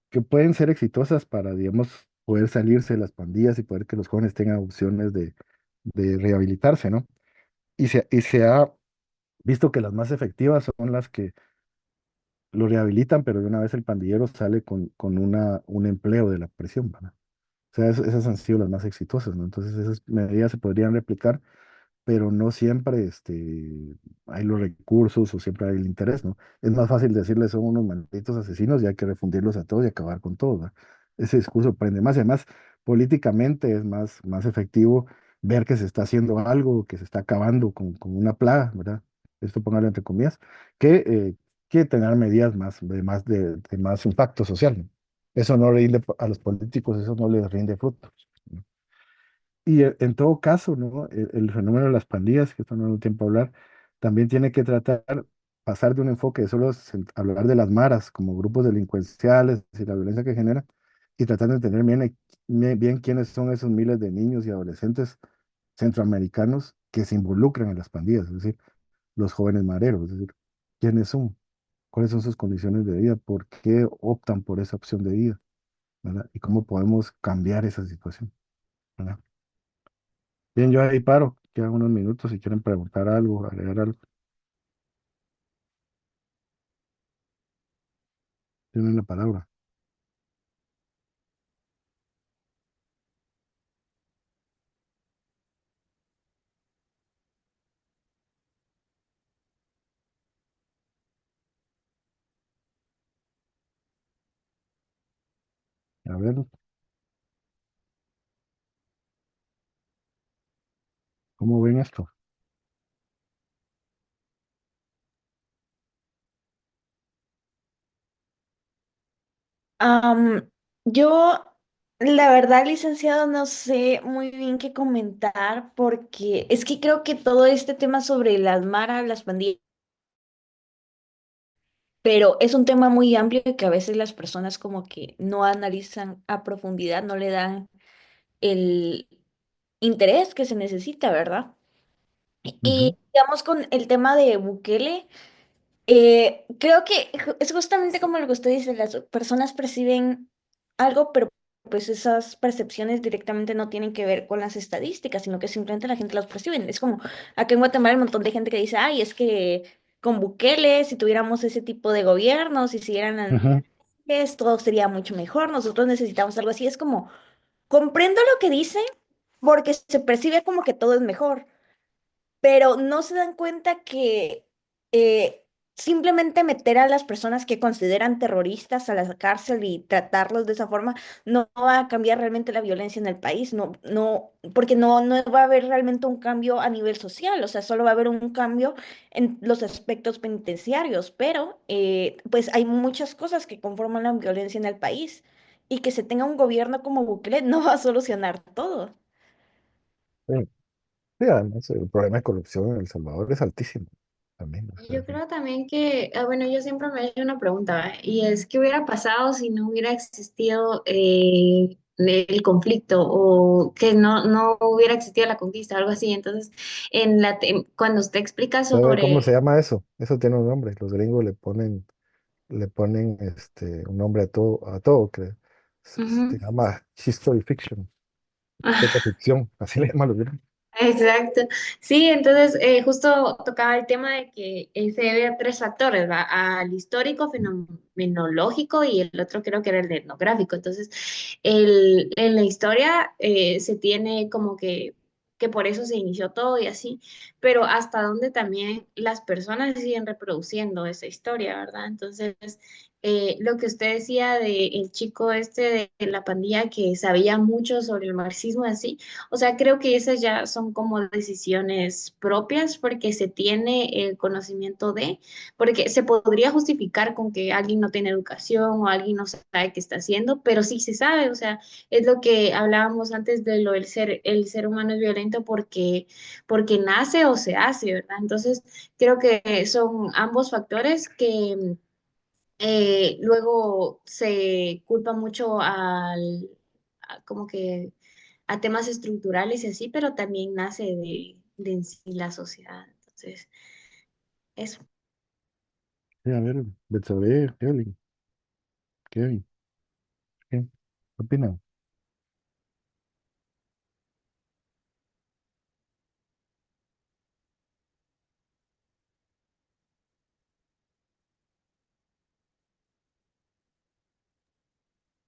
[SPEAKER 1] que pueden ser exitosas para, digamos, poder salirse de las pandillas y poder que los jóvenes tengan opciones de rehabilitarse, ¿no? Y se ha visto que las más efectivas son las que lo rehabilitan, pero de una vez el pandillero sale con un empleo de la prisión, ¿verdad? O sea, esas han sido las más exitosas, ¿no? Entonces esas medidas se podrían replicar, pero no siempre hay los recursos o siempre hay el interés, ¿no? Es más fácil decirles son unos malditos asesinos y hay que refundirlos a todos y acabar con todo, ¿verdad? Ese discurso prende más y además políticamente es más efectivo ver que se está haciendo algo, que se está acabando con una plaga, ¿verdad? Esto póngalo entre comillas, que tener medidas de más impacto social, ¿no? Eso no rinde a los políticos, eso no les rinde frutos, ¿no? Y en todo caso, ¿no? El fenómeno de las pandillas, que esto no es tiempo a hablar, también tiene que pasar de un enfoque de solo hablar de las maras como grupos delincuenciales y la violencia que genera, y tratar de entender bien quiénes son esos miles de niños y adolescentes centroamericanos que se involucran en las pandillas, es decir, los jóvenes mareros, es decir, quiénes son, cuáles son sus condiciones de vida, por qué optan por esa opción de vida, ¿verdad? Y cómo podemos cambiar esa situación, ¿verdad? Bien, yo ahí paro. Quedan unos minutos si quieren preguntar algo, agregar algo. Tienen la palabra. A ver, ¿cómo ven esto?
[SPEAKER 2] Yo, la verdad, licenciado, no sé muy bien qué comentar porque es que creo que todo este tema sobre las maras, las pandillas, pero es un tema muy amplio que a veces las personas como que no analizan a profundidad, no le dan el interés que se necesita, ¿verdad? Y
[SPEAKER 1] Ujú,
[SPEAKER 2] digamos con el tema de Bukele. Creo que es justamente como lo que usted dice, las personas perciben algo, pero pues esas percepciones directamente no tienen que ver con las estadísticas, sino que simplemente la gente las percibe. Es como acá en Guatemala hay un montón de gente que dice, ay, es que con Bukele, si tuviéramos ese tipo de gobierno, si siguieran
[SPEAKER 1] ujú,
[SPEAKER 2] todo sería mucho mejor, nosotros necesitamos algo así. Es como, comprendo lo que dice porque se percibe como que todo es mejor, pero no se dan cuenta que eh, simplemente meter a las personas que consideran terroristas a la cárcel y tratarlos de esa forma no va a cambiar realmente la violencia en el país, porque no va a haber realmente un cambio a nivel social, o sea, solo va a haber un cambio en los aspectos penitenciarios, pero pues hay muchas cosas que conforman la violencia en el país. y que se tenga un gobierno como Bukele no va a solucionar todo.
[SPEAKER 1] Sí, sí, además el problema de corrupción en El Salvador es altísimo también. O sea,
[SPEAKER 3] Yo creo también que, bueno, yo siempre me he hecho una pregunta, y es, ¿qué hubiera pasado si no hubiera existido el conflicto o que no hubiera existido la conquista, algo así? Entonces, cuando usted explica
[SPEAKER 1] ¿sabe cómo se
[SPEAKER 3] sobre...
[SPEAKER 1] llama eso? Eso tiene un nombre. Los gringos le ponen un nombre a todo, que se
[SPEAKER 3] Ujú.
[SPEAKER 1] llama history fiction, historia ficción, así le llaman los gringos.
[SPEAKER 3] Exacto. Sí, entonces justo tocaba el tema de que se debe a tres factores, ¿va? Al histórico, fenomenológico y el otro creo que era el etnográfico. Entonces, en la historia se tiene como que por eso se inició todo y así, pero hasta donde también las personas siguen reproduciendo esa historia, ¿verdad? Entonces, lo que usted decía de el chico este de la pandilla que sabía mucho sobre el marxismo y así. O sea, creo que esas ya son como decisiones propias porque se tiene el conocimiento de, porque se podría justificar con que alguien no tiene educación o alguien no sabe qué está haciendo, pero sí se sabe, o sea, es lo que hablábamos antes de lo del el ser humano es violento porque nace o se hace, ¿verdad? Entonces, creo que son ambos factores que luego se culpa mucho como que a temas estructurales y así, pero también nace de en sí la sociedad. Entonces, eso.
[SPEAKER 1] Sí, a ver, Betsabe, Evelyn, Kevin, ¿qué opinan?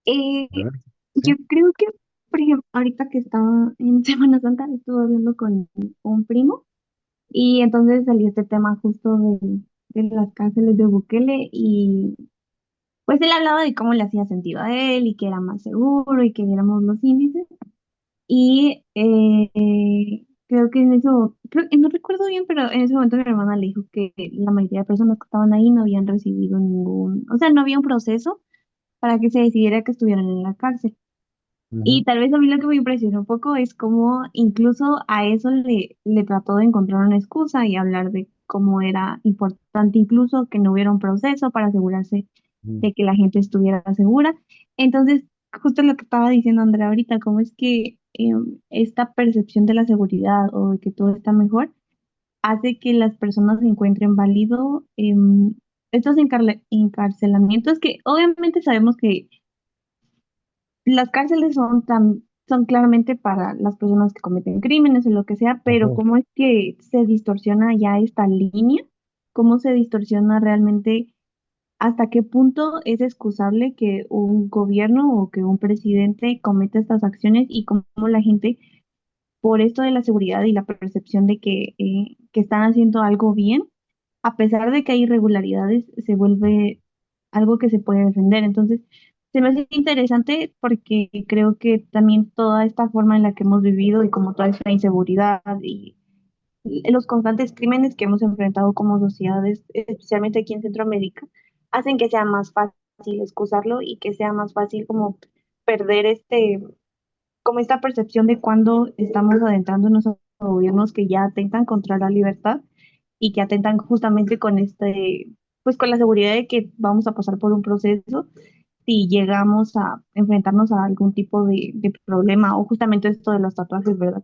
[SPEAKER 4] Eh,
[SPEAKER 1] A ver,
[SPEAKER 4] yo
[SPEAKER 1] sí.
[SPEAKER 4] creo que, por ejemplo, ahorita que estaba en Semana Santa, estuve hablando con un primo y entonces salió este tema justo de las cárceles de Bukele y pues él hablaba de cómo le hacía sentido a él y que era más seguro y que viéramos los índices y creo que en eso, creo que no recuerdo bien, pero en ese momento mi hermana le dijo que la mayoría de personas que estaban ahí no habían recibido ningún, o sea, no había un proceso para que se decidiera que estuvieran en la cárcel. Y
[SPEAKER 1] Ujú,
[SPEAKER 4] tal vez a mí lo que me impresionó un poco es cómo incluso a eso le trató de encontrar una excusa y hablar de cómo era importante incluso que no hubiera un proceso para asegurarse
[SPEAKER 1] ujú,
[SPEAKER 4] de que la gente estuviera segura. Entonces, justo lo que estaba diciendo Andrea ahorita, cómo es que esta percepción de la seguridad o de que todo está mejor hace que las personas encuentren válido estos encarcelamientos que obviamente sabemos que las cárceles son claramente para las personas que cometen crímenes o lo que sea, pero
[SPEAKER 1] ajá,
[SPEAKER 4] ¿cómo es que se distorsiona ya esta línea? ¿Cómo se distorsiona realmente hasta qué punto es excusable que un gobierno o que un presidente cometa estas acciones y cómo la gente, por esto de la seguridad y la percepción de que están haciendo algo bien, a pesar de que hay irregularidades, se vuelve algo que se puede defender? Entonces, se me hace interesante porque creo que también toda esta forma en la que hemos vivido y como toda esta inseguridad y los constantes crímenes que hemos enfrentado como sociedades, especialmente aquí en Centroamérica, hacen que sea más fácil excusarlo y que sea más fácil como perder como esta percepción de cuando estamos adentrándonos a gobiernos que ya atentan contra la libertad y que atentan justamente con pues con la seguridad de que vamos a pasar por un proceso si llegamos a enfrentarnos a algún tipo de problema o justamente esto de los tatuajes, ¿verdad?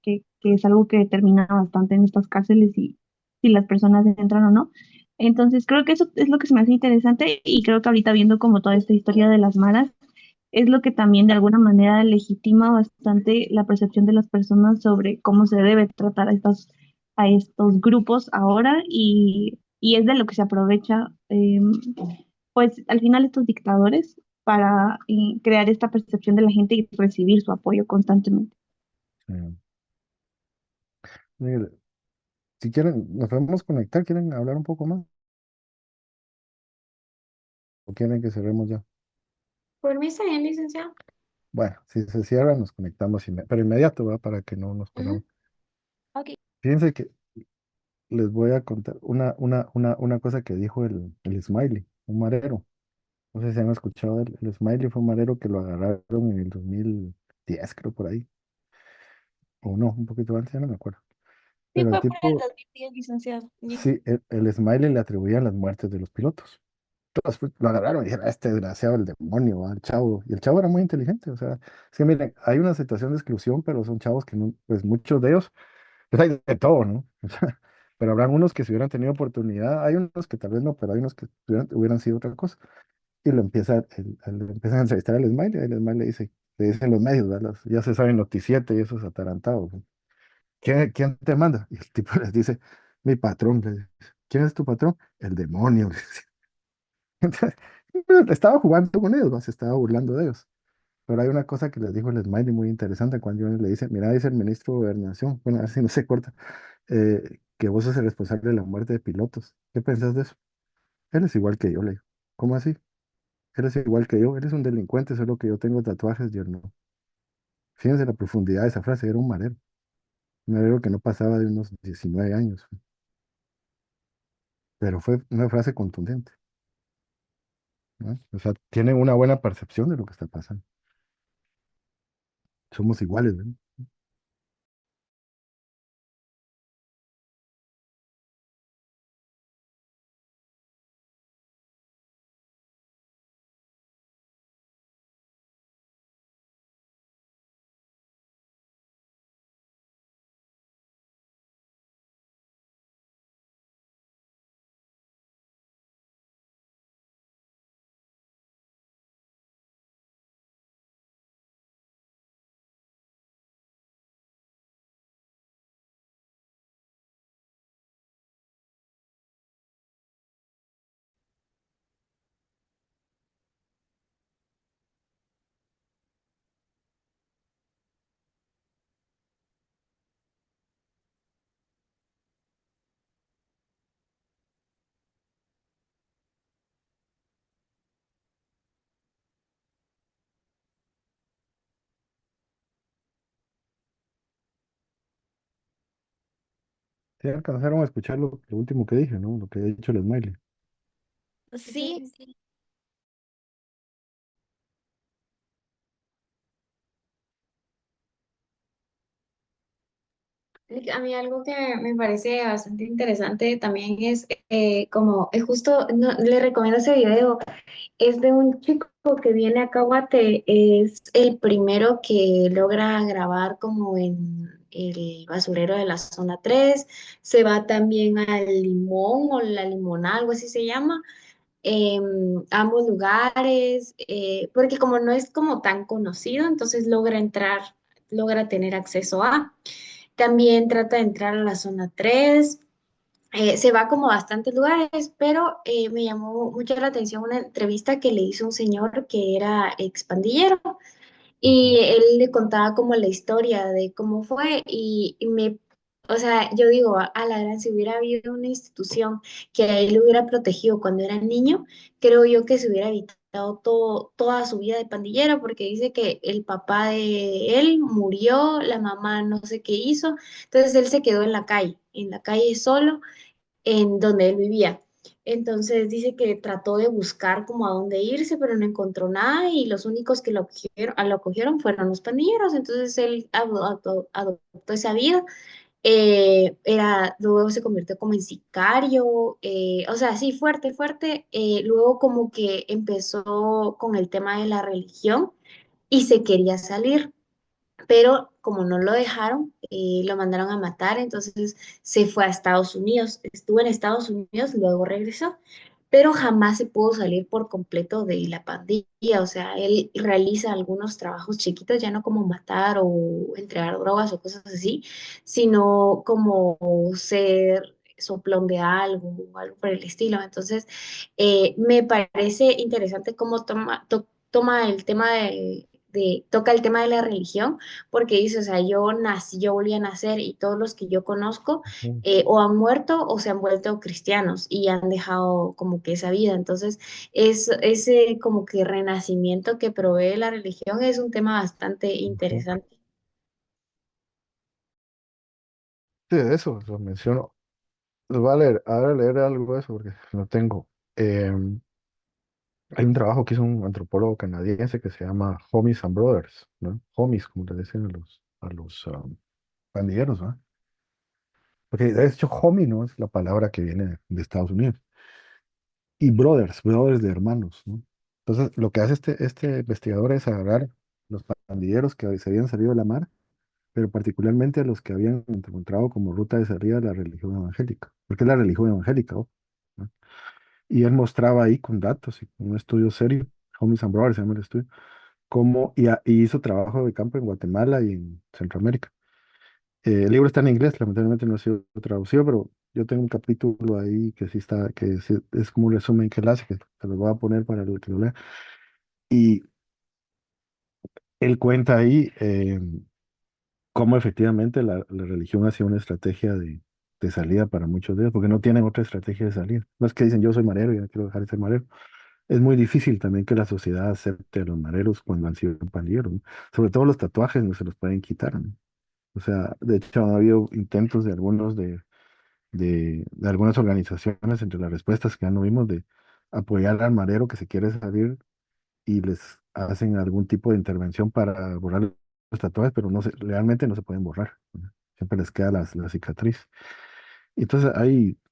[SPEAKER 4] Que es algo que determina bastante en estas cárceles y si las personas entran o no. Entonces creo que eso es lo que se me hace interesante y creo que ahorita viendo como toda esta historia de las maras, es lo que también de alguna manera legitima bastante la percepción de las personas sobre cómo se debe tratar a estos grupos ahora y es de lo que se aprovecha, pues al final estos dictadores para crear esta percepción de la gente y recibir su apoyo constantemente.
[SPEAKER 1] sí. Mire, si quieren, nos podemos conectar, ¿quieren hablar un poco más? ¿O quieren que cerremos ya?
[SPEAKER 3] Por mí está bien, licenciado.
[SPEAKER 1] Bueno, si se cierra, nos conectamos, pero inmediato, ¿va? Para que no nos perdamos.
[SPEAKER 3] Ujú. Ok.
[SPEAKER 1] Fíjense que les voy a contar una cosa que dijo el Smiley, un marero. No sé si han escuchado el Smiley, fue un marero que lo agarraron en el 2010, creo, por ahí. O no, un poquito antes, ya no me acuerdo.
[SPEAKER 2] Sí,
[SPEAKER 1] Pero el
[SPEAKER 2] fue por el
[SPEAKER 1] tipo,
[SPEAKER 2] 2010, licenciado.
[SPEAKER 1] sí, el Smiley le atribuían las muertes de los pilotos. Todos lo agarraron y dijeron, "Ah, este desgraciado, el demonio, ¿va? El chavo". Y el chavo era muy inteligente, o sea, es que miren, hay una situación de exclusión, pero son chavos que no, pues muchos de ellos, pues hay de todo, ¿no? O sea, pero habrán unos que si hubieran tenido oportunidad, hay unos que tal vez no, pero hay unos que hubieran sido otra cosa. Y lo empiezan a entrevistar al Smiley, y el Smiley le dicen los medios, ¿verdad? Ya se saben noticiete y esos atarantados, ¿no? ¿Quién te manda? Y el tipo les dice, mi patrón, le dice. ¿Quién es tu patrón? El demonio, le dice. Entonces, pero estaba jugando con ellos, ¿va? Se estaba burlando de ellos. Pero hay una cosa que les dijo el Smiley muy interesante cuando yo le dice, mira, dice el ministro de Gobernación, bueno, a ver si no se corta, que vos sos el responsable de la muerte de pilotos. ¿Qué pensás de eso? Él es igual que yo, le digo. ¿Cómo así? Él es igual que yo, él es un delincuente, solo que yo tengo tatuajes y él no. Fíjense la profundidad de esa frase, era un marero que no pasaba de unos 19 años, pero fue una frase contundente, ¿no? O sea, tienen una buena percepción de lo que está pasando. Somos iguales, ¿no? Sí, alcanzaron a escuchar lo último que dije, ¿no? Lo que ha dicho el Smiley.
[SPEAKER 2] Sí,
[SPEAKER 3] A mí algo que me parece bastante interesante también es como, es justo, le recomiendo ese video, es de un chico que viene a Caguate, es el primero que logra grabar como en el basurero de la zona 3, se va también al Limón o la Limonada, algo así se llama, ambos lugares, porque como no es como tan conocido, entonces logra entrar, logra tener acceso a. También trata de entrar a la zona 3. Se va como a bastantes lugares, pero me llamó mucho la atención una entrevista que le hizo un señor que era expandillero y él le contaba como la historia de cómo fue y me, o sea, yo digo, a la gran, si hubiera habido una institución que a él lo hubiera protegido cuando era niño, creo yo que se hubiera evitado toda su vida de pandillero, porque dice que el papá de él murió, la mamá no sé qué hizo, entonces él se quedó en la calle solo en donde él vivía. Entonces dice que trató de buscar como a dónde irse, pero no encontró nada y los únicos que lo cogieron fueron los pandilleros. Entonces él adoptó esa vida. Luego se convirtió como en sicario, o sea, sí, fuerte, fuerte. Luego como que empezó con el tema de la religión y se quería salir, pero como no lo dejaron, lo mandaron a matar, entonces se fue a Estados Unidos, estuvo en Estados Unidos, luego regresó, pero jamás se pudo salir por completo de la pandilla, o sea, él realiza algunos trabajos chiquitos, ya no como matar o entregar drogas o cosas así, sino como ser soplón de algo o algo por el estilo. Entonces, me parece interesante cómo toma el tema toca el tema de la religión, porque dice, o sea, yo nací, yo volví a nacer y todos los que yo conozco
[SPEAKER 1] Ujú.
[SPEAKER 3] o han muerto o se han vuelto cristianos y han dejado como que esa vida. Entonces, ese como que renacimiento que provee la religión es un tema bastante
[SPEAKER 1] Ujú.
[SPEAKER 3] interesante.
[SPEAKER 1] Sí, de eso lo menciono. Les voy a leer, ahora leer algo de eso porque lo tengo. Hay un trabajo que hizo un antropólogo canadiense que se llama Homies and Brothers, ¿no? Homies, como le dicen a los pandilleros, ¿no? Porque de hecho, homie no es la palabra que viene de Estados Unidos. Y brothers de hermanos, ¿no? Entonces, lo que hace este investigador es agarrar los pandilleros que se habían salido de la mar, pero particularmente a los que habían encontrado como ruta de salida la religión evangélica, porque es la religión evangélica, ¿no? ¿No? Y él mostraba ahí con datos y con un estudio serio, Homies and Brothers se llama el estudio, cómo, y hizo trabajo de campo en Guatemala y en Centroamérica. El libro está en inglés, lamentablemente no ha sido traducido, pero yo tengo un capítulo ahí que sí está, es como un resumen que él hace, que se lo voy a poner para el que lo lea. Y él cuenta ahí cómo efectivamente la religión ha sido una estrategia de salida para muchos de ellos, porque no tienen otra estrategia de salida. No es que dicen yo soy marero y no quiero dejar de ser marero. Es muy difícil también que la sociedad acepte a los mareros cuando han sido pandilleros, ¿no? Sobre todo los tatuajes no se los pueden quitar, ¿no? O sea, de hecho, ha habido intentos de algunos de algunas organizaciones, entre las respuestas que ya no vimos, de apoyar al marero que se quiere salir y les hacen algún tipo de intervención para borrar los tatuajes, pero realmente no se pueden borrar, ¿no? Siempre les queda la cicatriz. Entonces,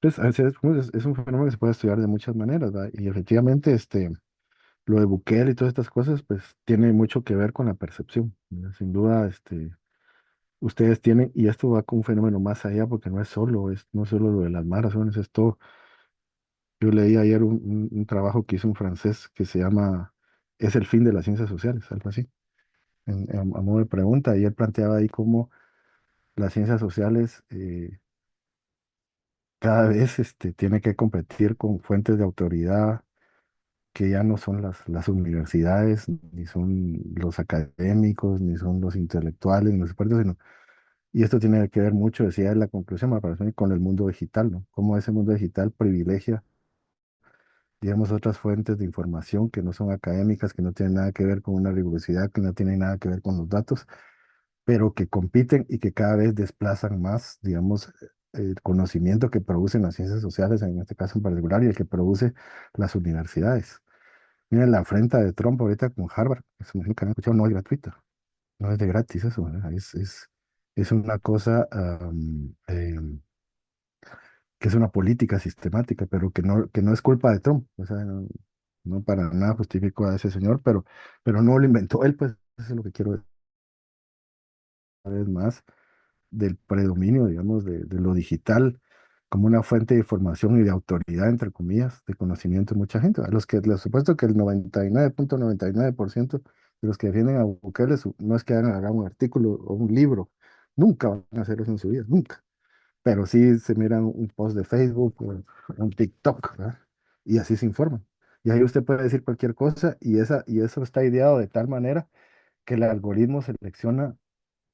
[SPEAKER 1] pues, a veces es un fenómeno que se puede estudiar de muchas maneras, ¿verdad? Y efectivamente, lo de Bukele y todas estas cosas, pues tiene mucho que ver con la percepción, ¿verdad? Sin duda, ustedes tienen, y esto va con un fenómeno más allá, porque no es solo lo de las marazones, es todo. Yo leí ayer un trabajo que hizo un francés que se llama Es el fin de las ciencias sociales, algo así, a modo de pregunta, y él planteaba ahí cómo las ciencias sociales cada vez tiene que competir con fuentes de autoridad que ya no son las universidades, ni son los académicos, ni son los intelectuales, ni los expertos, sino y esto tiene que ver mucho, decía en la conclusión, me parece, con el mundo digital, ¿no? Cómo ese mundo digital privilegia, digamos, otras fuentes de información que no son académicas, que no tienen nada que ver con una rigurosidad, que no tienen nada que ver con los datos, pero que compiten y que cada vez desplazan más, digamos, el conocimiento que producen las ciencias sociales, en este caso en particular, y el que produce las universidades. Miren la afrenta de Trump ahorita con Harvard, es un que han escuchado, no es gratuita, no es de gratis eso, ¿verdad? Es una cosa que es una política sistemática, pero que no es culpa de Trump. O sea, no para nada justifico a ese señor, pero no lo inventó él, pues eso es lo que quiero decir una vez más, del predominio, digamos, de lo digital como una fuente de información y de autoridad, entre comillas, de conocimiento de mucha gente. A les supuesto que el 99.99% de los que defienden a Bukele no es que hagan un artículo o un libro, nunca van a hacer eso en su vida, nunca. Pero sí se miran un post de Facebook o un TikTok, ¿verdad? Y así se informan. Y ahí usted puede decir cualquier cosa y eso está ideado de tal manera que el algoritmo selecciona,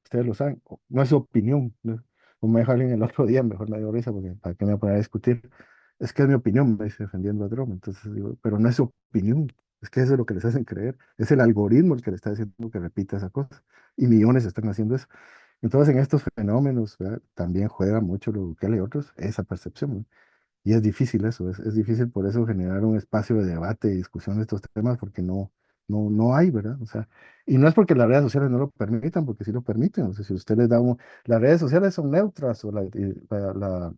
[SPEAKER 1] ustedes lo saben, no es su opinión, ¿no? Como me dijo alguien el otro día, mejor me dio risa porque para qué me voy a poner a discutir. Es que es mi opinión, me dice defendiendo a Trump. Entonces digo, pero no es su opinión, es que eso es lo que les hacen creer. Es el algoritmo el que le está diciendo que repita esa cosa. Y millones están haciendo eso. Entonces, en estos fenómenos, ¿verdad? También juega mucho lo que hay otros, esa percepción, ¿no? Y es difícil eso, es difícil por eso generar un espacio de debate y discusión de estos temas, porque no hay, ¿verdad? O sea, y no es porque las redes sociales no lo permitan, porque sí lo permiten. O sea, si usted les da las redes sociales son neutras, o la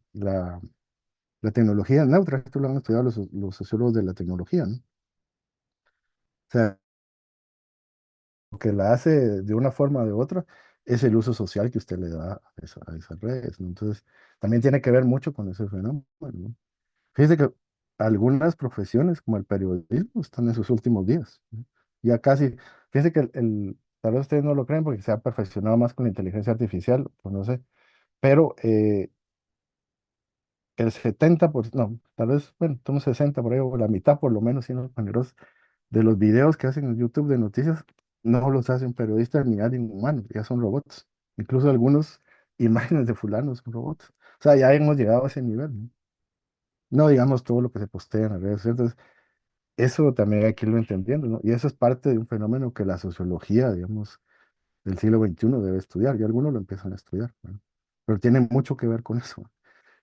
[SPEAKER 1] tecnología es neutra, esto lo han estudiado los sociólogos de la tecnología, ¿no? O sea, lo que la hace de una forma o de otra es el uso social que usted le da a esas redes, ¿no? Entonces, también tiene que ver mucho con ese fenómeno, ¿no? Fíjese que algunas profesiones, como el periodismo, están en sus últimos días, ¿no? Ya casi, fíjese que tal vez ustedes no lo creen porque se ha perfeccionado más con la inteligencia artificial, pues no sé, pero el 70%, no, tal vez, bueno, un 60 por ahí, o la mitad por lo menos, siendo generosos, de los videos que hacen en YouTube de noticias, no los hacen periodistas ni alguien humano, ya son robots. Incluso algunos imágenes de fulano son robots. O sea, ya hemos llegado a ese nivel, ¿no? No digamos todo lo que se postea en las redes sociales. Entonces, eso también hay que irlo entendiendo, ¿no? Y eso es parte de un fenómeno que la sociología, digamos, del siglo XXI debe estudiar, y algunos lo empiezan a estudiar, ¿no? Pero tiene mucho que ver con eso.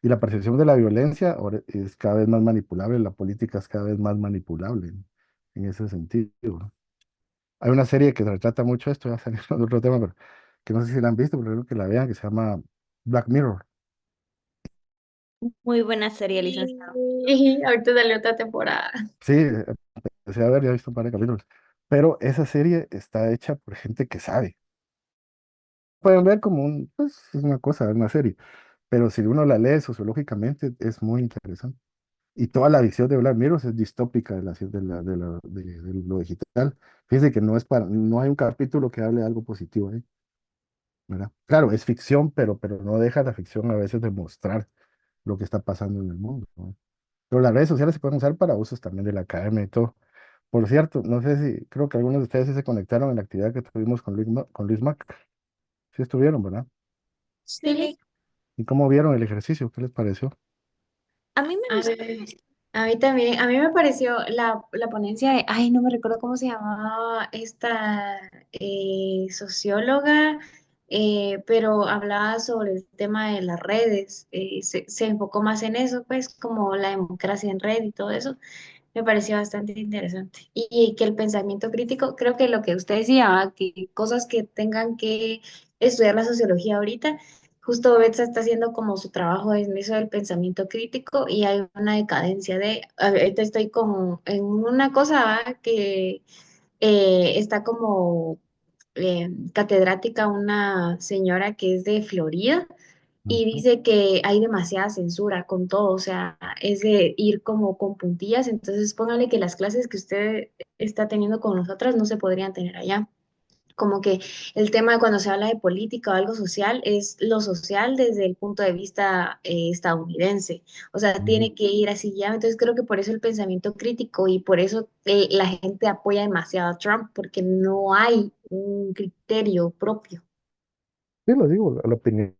[SPEAKER 1] Y la percepción de la violencia ahora es cada vez más manipulable, la política es cada vez más manipulable, ¿no? en ese sentido, ¿no? Hay una serie que retrata mucho esto, ya saliendo de otro tema, pero que no sé si la han visto, pero creo que la vean, que se llama Black Mirror.
[SPEAKER 2] Muy buena serie, licenciado.
[SPEAKER 3] Y ahorita salió otra temporada.
[SPEAKER 1] Sí, empecé a ver, ya he visto un par de capítulos, pero esa serie está hecha por gente que sabe. Pueden ver como un, pues es una cosa, una serie, pero si uno la lee sociológicamente es muy interesante. Y toda la visión de Black Mirror es distópica de, de lo digital. Fíjense que no es para, no hay un capítulo que hable de algo positivo ahí, ¿verdad? Claro, es ficción, pero no deja la ficción a veces de mostrar lo que está pasando en el mundo, ¿no? Pero las redes sociales se pueden usar para usos también de la academia y todo. Por cierto, no sé si, creo que algunos de ustedes sí se conectaron en la actividad que tuvimos con con Luis Mac. Sí estuvieron, ¿verdad?
[SPEAKER 3] Sí,
[SPEAKER 1] ¿Y cómo vieron el ejercicio? ¿Qué les pareció?
[SPEAKER 2] A mí me
[SPEAKER 3] a
[SPEAKER 2] gustó.
[SPEAKER 3] ver, a mí también, a mí me pareció la ponencia de, ay, no me recuerdo cómo se llamaba esta socióloga, pero hablaba sobre el tema de las redes, se enfocó más en eso, pues, como la democracia en red y todo eso. Me pareció bastante interesante. Y que el pensamiento crítico, creo que lo que usted decía, que cosas que tengan que estudiar la sociología ahorita, justo Betsa está haciendo como su trabajo en eso del pensamiento crítico y hay una decadencia de, ahorita estoy como en una cosa que está como catedrática una señora que es de Florida y
[SPEAKER 1] Ujú.
[SPEAKER 3] dice que hay demasiada censura con todo, o sea, es de ir como con puntillas, entonces póngale que las clases que usted está teniendo con nosotras no se podrían tener allá. Como que el tema de cuando se habla de política o algo social es lo social desde el punto de vista estadounidense. O sea,
[SPEAKER 1] Ujú.
[SPEAKER 3] tiene que ir así ya. Entonces creo que por eso el pensamiento crítico y por eso la gente apoya demasiado a Trump, porque no hay un criterio propio.
[SPEAKER 1] Sí, lo digo, la opinión,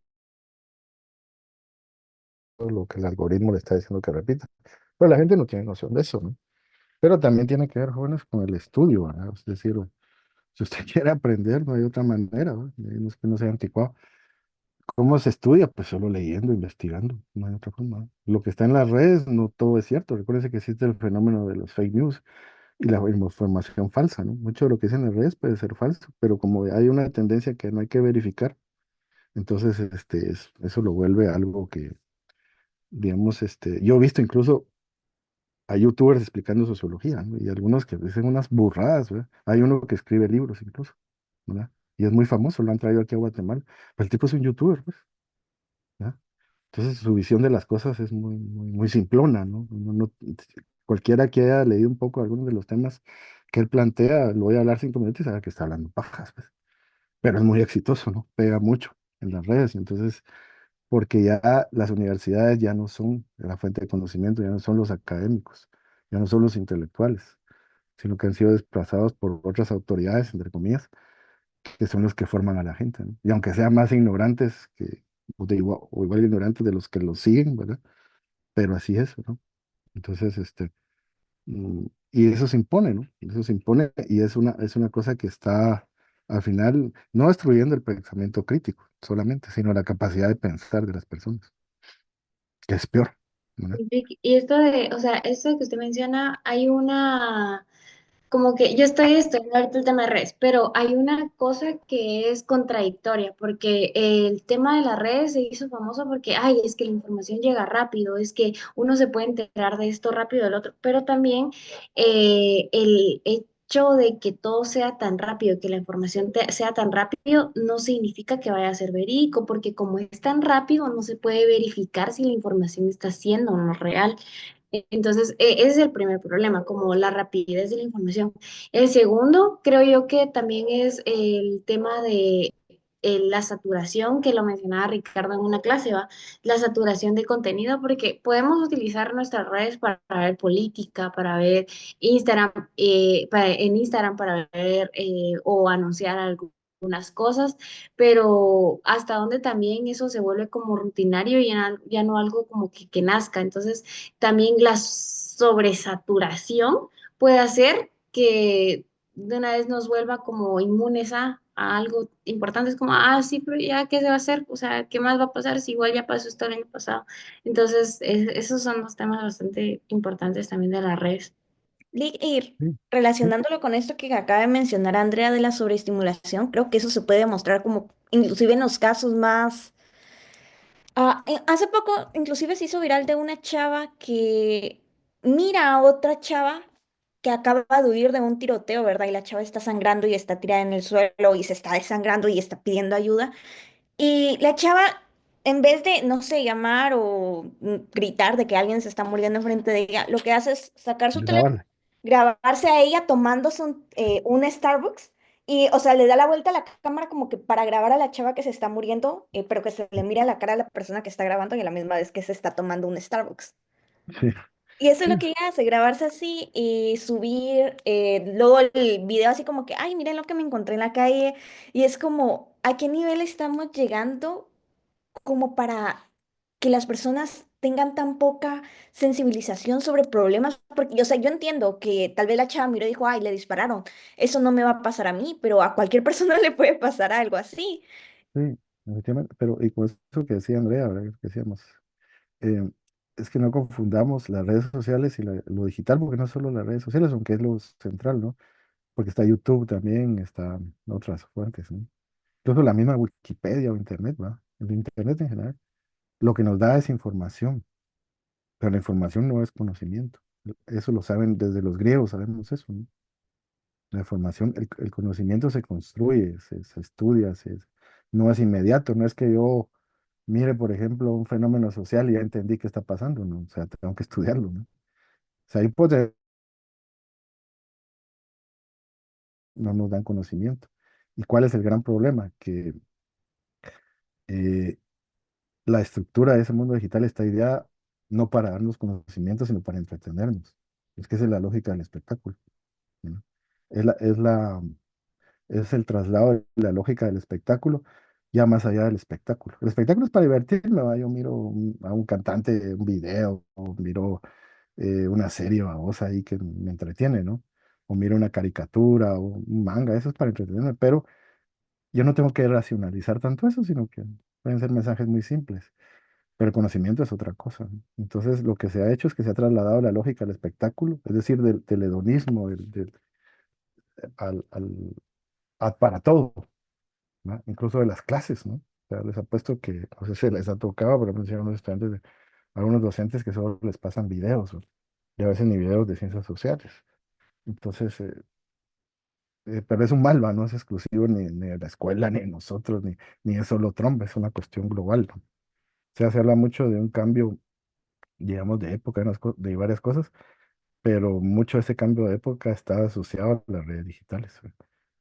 [SPEAKER 1] lo que el algoritmo le está diciendo que repita. Pero la gente no tiene noción de eso, ¿no? Pero también tiene que ver, jóvenes, con el estudio, ¿verdad? Es decir, si usted quiere aprender, no hay otra manera, ¿verdad? No es que no sea anticuado. ¿Cómo se estudia? Pues solo leyendo, investigando, no hay otra forma, ¿no? Lo que está en las redes, no todo es cierto. Recuérdense que existe el fenómeno de los fake news y la información falsa, ¿no? Mucho de lo que dicen en las redes puede ser falso, pero como hay una tendencia que no hay que verificar, entonces eso lo vuelve algo que, digamos, yo he visto incluso a youtubers explicando sociología, ¿no? Y algunos que dicen unas burradas, ¿verdad? Hay uno que escribe libros incluso, ¿verdad? Y es muy famoso, lo han traído aquí a Guatemala, pero el tipo es un youtuber, pues, ¿verdad? Entonces su visión de las cosas es muy simplona, ¿no? Cualquiera que haya leído un poco algunos de los temas que él plantea, lo voy a hablar 5 minutos y sabe que está hablando pajas, pues. Pero es muy exitoso, ¿no? Pega mucho en las redes, entonces, porque ya las universidades ya no son la fuente de conocimiento, ya no son los académicos, ya no son los intelectuales, sino que han sido desplazados por otras autoridades, entre comillas, que son los que forman a la gente, ¿no? Y aunque sean más ignorantes o igual ignorantes de los que los siguen, ¿verdad? Pero así es, ¿no? Entonces, y eso se impone, ¿no? Eso se impone y es una cosa que está al final no destruyendo el pensamiento crítico solamente, sino la capacidad de pensar de las personas, que es peor, ¿verdad?
[SPEAKER 3] Y esto de, o sea, esto que usted menciona, hay una como que yo estoy estudiando ahorita el tema de redes, pero hay una cosa que es contradictoria, porque el tema de las redes se hizo famoso porque, ay, es que la información llega rápido, es que uno se puede enterar de esto rápido del otro, pero también el hecho de que todo sea tan rápido, que la información sea tan rápido, no significa que vaya a ser verídico, porque como es tan rápido, no se puede verificar si la información está siendo o no real. Entonces, ese es el primer problema, como la rapidez de la información. El segundo, creo yo que también es el tema de la saturación, que lo mencionaba Ricardo en una clase, ¿va? La saturación de contenido, porque podemos utilizar nuestras redes para ver política, para ver Instagram, en Instagram para ver o anunciar algunas cosas, pero hasta donde también eso se vuelve como rutinario y ya no algo como que nazca. Entonces, también la sobresaturación puede hacer que de una vez nos vuelva como inmunes a algo importante. Es como, ah, sí, pero ya, ¿qué se va a hacer? O sea, ¿qué más va a pasar si igual ya pasó esto el año pasado? Entonces, esos son los temas bastante importantes también de las redes.
[SPEAKER 2] Y
[SPEAKER 1] Sí, sí,
[SPEAKER 2] relacionándolo con esto que acaba de mencionar Andrea de la sobreestimulación, creo que eso se puede demostrar como, inclusive en los casos más. Hace poco, inclusive se hizo viral de una chava que mira a otra chava que acaba de huir de un tiroteo, ¿verdad? Y la chava está sangrando y está tirada en el suelo y se está desangrando y está pidiendo ayuda. Y la chava, en vez de, no sé, llamar o gritar de que alguien se está muriendo enfrente de ella, lo que hace es sacar su teléfono,
[SPEAKER 1] grabarla.
[SPEAKER 2] grabarse a ella tomándose un Starbucks y, o sea, le da la vuelta a la cámara como que para grabar a la chava que se está muriendo, pero que se le mira la cara a la persona que está grabando y a la misma vez que se está tomando un Starbucks.
[SPEAKER 1] Sí,
[SPEAKER 2] Y eso es
[SPEAKER 1] sí,
[SPEAKER 2] lo que ella hace, grabarse así y subir luego el video así como que, ay, miren lo que me encontré en la calle. Y es como, ¿a qué nivel estamos llegando como para que las personas tengan tan poca sensibilización sobre problemas? Porque, o sea, yo entiendo que tal vez la chava miró y dijo, ay, le dispararon. Eso no me va a pasar a mí, pero a cualquier persona le puede pasar algo así.
[SPEAKER 1] sí, efectivamente. Pero, y con eso que decía Andrea, ¿verdad? Que decíamos, eh, es que no confundamos las redes sociales y lo digital, porque no es solo las redes sociales, aunque es lo central, ¿no? Porque está YouTube también, están otras fuentes, ¿no? Incluso la misma Wikipedia o Internet, ¿va? El Internet en general, lo que nos da es información, pero la información no es conocimiento. Eso lo saben desde los griegos, sabemos eso, ¿no? La información, el conocimiento se construye, se estudia, no es inmediato, no es que yo mire, por ejemplo, un fenómeno social y ya entendí qué está pasando, ¿no? O sea, tengo que estudiarlo, ¿no? O sea, ahí pues no nos dan conocimiento. ¿Y cuál es el gran problema? Que eh, la estructura de ese mundo digital está ideada no para darnos conocimiento, sino para entretenernos. Es que esa es la lógica del espectáculo, ¿no? Es la, es la, es el traslado de la lógica del espectáculo ya más allá del espectáculo. El espectáculo es para divertirme, ¿va? Yo miro a un cantante, un video, o miro una serie babosa ahí que me entretiene, ¿no? O miro una caricatura o un manga, eso es para entretenerme, pero yo no tengo que racionalizar tanto eso, sino que pueden ser mensajes muy simples. Pero el conocimiento es otra cosa, ¿no? Entonces, lo que se ha hecho es que se ha trasladado la lógica al espectáculo, es decir, del hedonismo, al, para todo, ¿no? Incluso de las clases, ¿no? O sea, les apuesto que, no sé si les ha tocado, pero me enseñaron unos estudiantes, algunos docentes que solo les pasan videos, ¿no? Y a veces ni videos de ciencias sociales. Entonces, pero es un mal, ¿va? No es exclusivo ni de la escuela, ni de nosotros, ni es solo Trump, es una cuestión global, ¿no? O sea, se habla mucho de un cambio, digamos, de época, de varias cosas, pero mucho de ese cambio de época está asociado a las redes digitales, ¿no?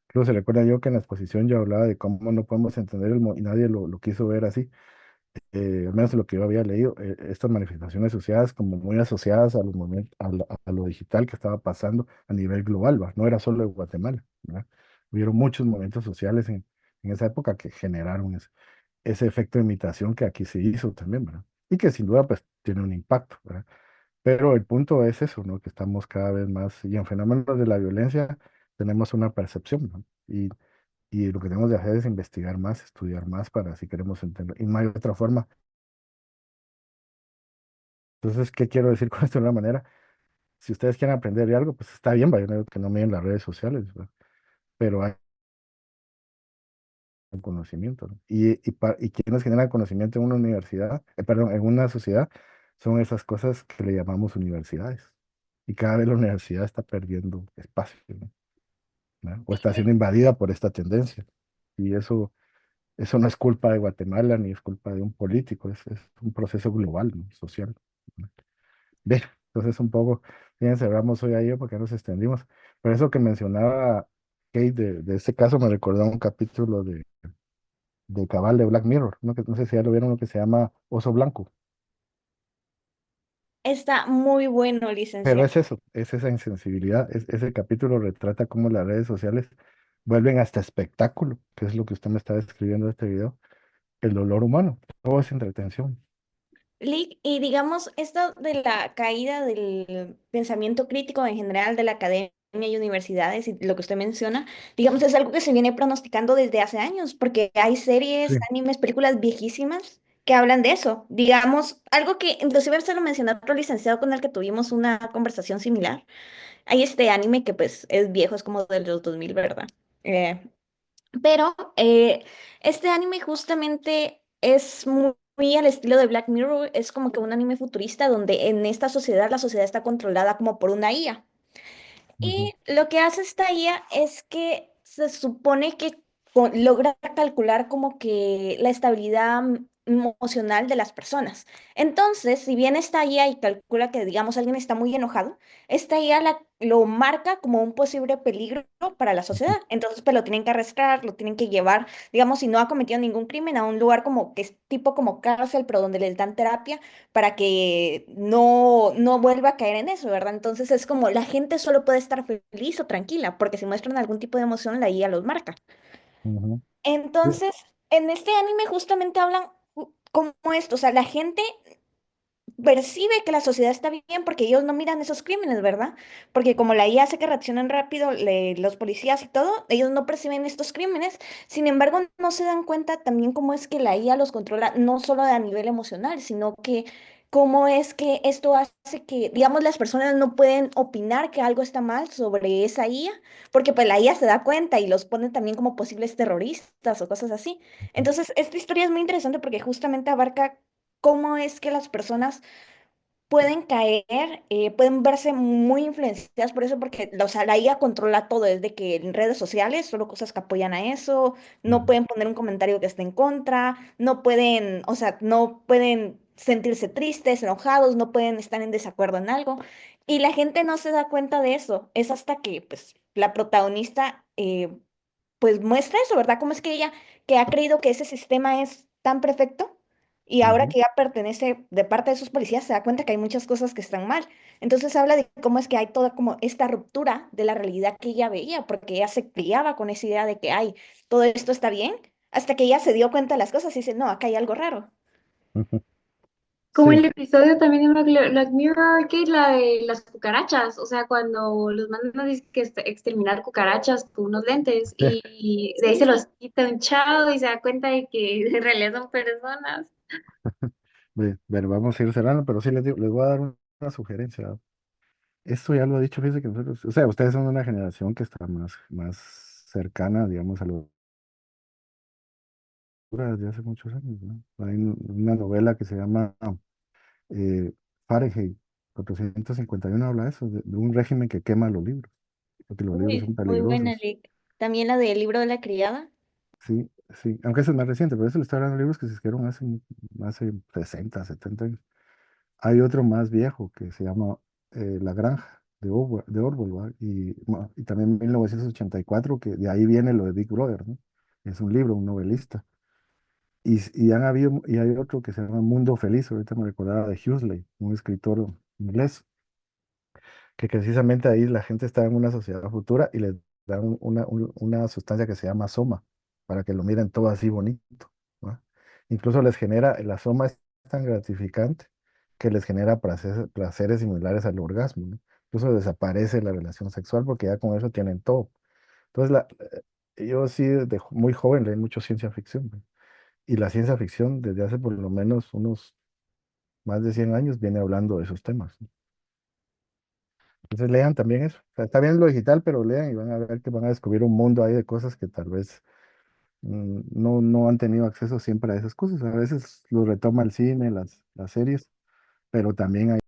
[SPEAKER 1] Creo se recuerda yo que en la exposición yo hablaba de cómo no podemos entender y nadie lo quiso ver así, al menos lo que yo había leído, estas manifestaciones sociales como muy asociadas a los momentos, a lo digital que estaba pasando a nivel global, ¿va? No era solo de Guatemala, ¿verdad? Hubieron muchos movimientos sociales en esa época que generaron ese efecto de imitación que aquí se hizo también, ¿verdad? Y que sin duda pues tiene un impacto, ¿verdad? Pero el punto es eso, ¿no? Que estamos cada vez más, y en fenómenos de la violencia tenemos una percepción, ¿no? Y lo que tenemos de hacer es investigar más, estudiar más para si queremos entender. Y no hay otra forma. Entonces, ¿qué quiero decir con esto de una manera? Si ustedes quieren aprender de algo, pues está bien, vayan a que no miren las redes sociales, ¿verdad? Pero hay un conocimiento, ¿no? Y quienes generan conocimiento en una universidad, perdón, en una sociedad, son esas cosas que le llamamos universidades. Y cada vez la universidad está perdiendo espacio, ¿no? ¿No? O está siendo invadida por esta tendencia. Y eso no es culpa de Guatemala ni es culpa de un político, es un proceso global, ¿no? Social, ¿no? Bien, entonces un poco, bien, cerramos hoy ahí porque nos extendimos. Pero eso que mencionaba Kate de este caso me recordó un capítulo de Cabal de Black Mirror, ¿no? Que, no sé si ya lo vieron, lo que se llama Oso Blanco.
[SPEAKER 2] Está muy bueno,
[SPEAKER 1] Pero
[SPEAKER 2] licenciado.
[SPEAKER 1] es eso, es esa insensibilidad. Ese capítulo retrata cómo las redes sociales vuelven hasta espectáculo, que es lo que usted me está describiendo en este video, el dolor humano. Todo es entretención.
[SPEAKER 2] Lick, y digamos, esto de la caída del pensamiento crítico en general de la academia y universidades y lo que usted menciona, digamos, es algo que se viene pronosticando desde hace años, porque hay series,
[SPEAKER 1] Sí.
[SPEAKER 2] animes, películas viejísimas que hablan de eso. Digamos, algo que inclusive se lo mencionó otro licenciado con el que tuvimos una conversación similar. Hay este anime que pues es viejo, es como de los 2000, ¿verdad? Eh, pero este anime justamente es muy al estilo de Black Mirror, es como que un anime futurista donde en esta sociedad la sociedad está controlada como por una IA.
[SPEAKER 1] Ujú,
[SPEAKER 2] Y lo que hace esta IA es que se supone que logra calcular como que la estabilidad emocional de las personas. Entonces, si bien esta IA y calcula que, digamos, alguien está muy enojado, esta IA lo marca como un posible peligro para la
[SPEAKER 1] ujú,
[SPEAKER 2] sociedad. Entonces, pues lo tienen que arrestar, lo tienen que llevar, digamos, si no ha cometido ningún crimen, a un lugar como que es tipo como cárcel, pero donde les dan terapia para que no vuelva a caer en eso, ¿verdad? Entonces es como la gente solo puede estar feliz o tranquila, porque si muestran algún tipo de emoción, la IA los marca.
[SPEAKER 1] ujú. Sí,
[SPEAKER 2] Entonces, en este anime justamente hablan como esto, o sea, la gente percibe que la sociedad está bien porque ellos no miran esos crímenes, ¿verdad? Porque como la IA hace que reaccionen rápido los policías y todo, ellos no perciben estos crímenes. Sin embargo, no se dan cuenta también cómo es que la IA los controla no solo a nivel emocional, sino que cómo es que esto hace que, digamos, las personas no pueden opinar que algo está mal sobre esa IA, porque pues la IA se da cuenta y los pone también como posibles terroristas o cosas así. Entonces, esta historia es muy interesante porque justamente abarca cómo es que las personas pueden caer, pueden verse muy influenciadas por eso, porque o sea, la IA controla todo, desde que en redes sociales, solo cosas que apoyan a eso, no
[SPEAKER 1] ujú,
[SPEAKER 2] pueden poner un comentario que esté en contra, no pueden, o sea, no pueden sentirse tristes, enojados, no pueden estar en desacuerdo en algo, y la gente no se da cuenta de eso, es hasta que, pues, la protagonista, pues muestra eso, ¿verdad? Cómo es que ella, que ha creído que ese sistema es tan perfecto y ahora
[SPEAKER 1] ujú.
[SPEAKER 2] que ya pertenece de parte de esos policías, se da cuenta que hay muchas cosas que están mal. Entonces habla de cómo es que hay toda como esta ruptura de la realidad que ella veía, porque ella se criaba con esa idea de que, ay, todo esto está bien, hasta que ella se dio cuenta de las cosas y dice, no, acá hay algo raro.
[SPEAKER 1] Ujú.
[SPEAKER 3] Como
[SPEAKER 1] Sí,
[SPEAKER 3] el episodio también de Black Mirror, que es la de las cucarachas, o sea, cuando los mandan a que exterminar cucarachas con unos lentes y de ahí se
[SPEAKER 2] Sí.
[SPEAKER 3] los quitan, chao, y se da cuenta de que en realidad son personas.
[SPEAKER 1] bueno, vamos a ir cerrando, pero sí les voy a dar una sugerencia. Esto ya lo ha dicho, fíjense que nosotros, o sea, ustedes son una generación que está más cercana, digamos, a la cultura desde hace muchos años, ¿no? Hay una novela que se llama eh, Fahrenheit 451, habla de eso, de un régimen que quema los libros, porque los libros son
[SPEAKER 2] Uy, muy buena,
[SPEAKER 1] peligrosos.
[SPEAKER 2] Lick. También la del libro de la criada.
[SPEAKER 1] Sí, sí, aunque eso es más reciente, pero eso le estoy hablando de libros que se escribieron hace 60, 70 años. Hay otro más viejo que se llama La Granja de Orwell, ¿va? Y también 1984, que de ahí viene lo de Big Brother, ¿no? Es un libro, un novelista. Y y hay otro que se llama Mundo Feliz, ahorita me recordaba de Huxley, un escritor inglés, que precisamente ahí la gente está en una sociedad futura y les dan una sustancia que se llama soma, para que lo miren todo así bonito, ¿va? Incluso la soma es tan gratificante que les genera placeres similares al orgasmo, ¿no? Incluso desaparece la relación sexual porque ya con eso tienen todo. Entonces, yo sí, muy joven leí mucho ciencia ficción, ¿no? Y la ciencia ficción desde hace por lo menos unos más de 100 años viene hablando de esos temas, ¿no? Entonces lean también eso. O sea, está bien lo digital, pero lean y van a ver que van a descubrir un mundo ahí de cosas que tal vez no han tenido acceso siempre a esas cosas. A veces lo retoma el cine, las series, pero también hay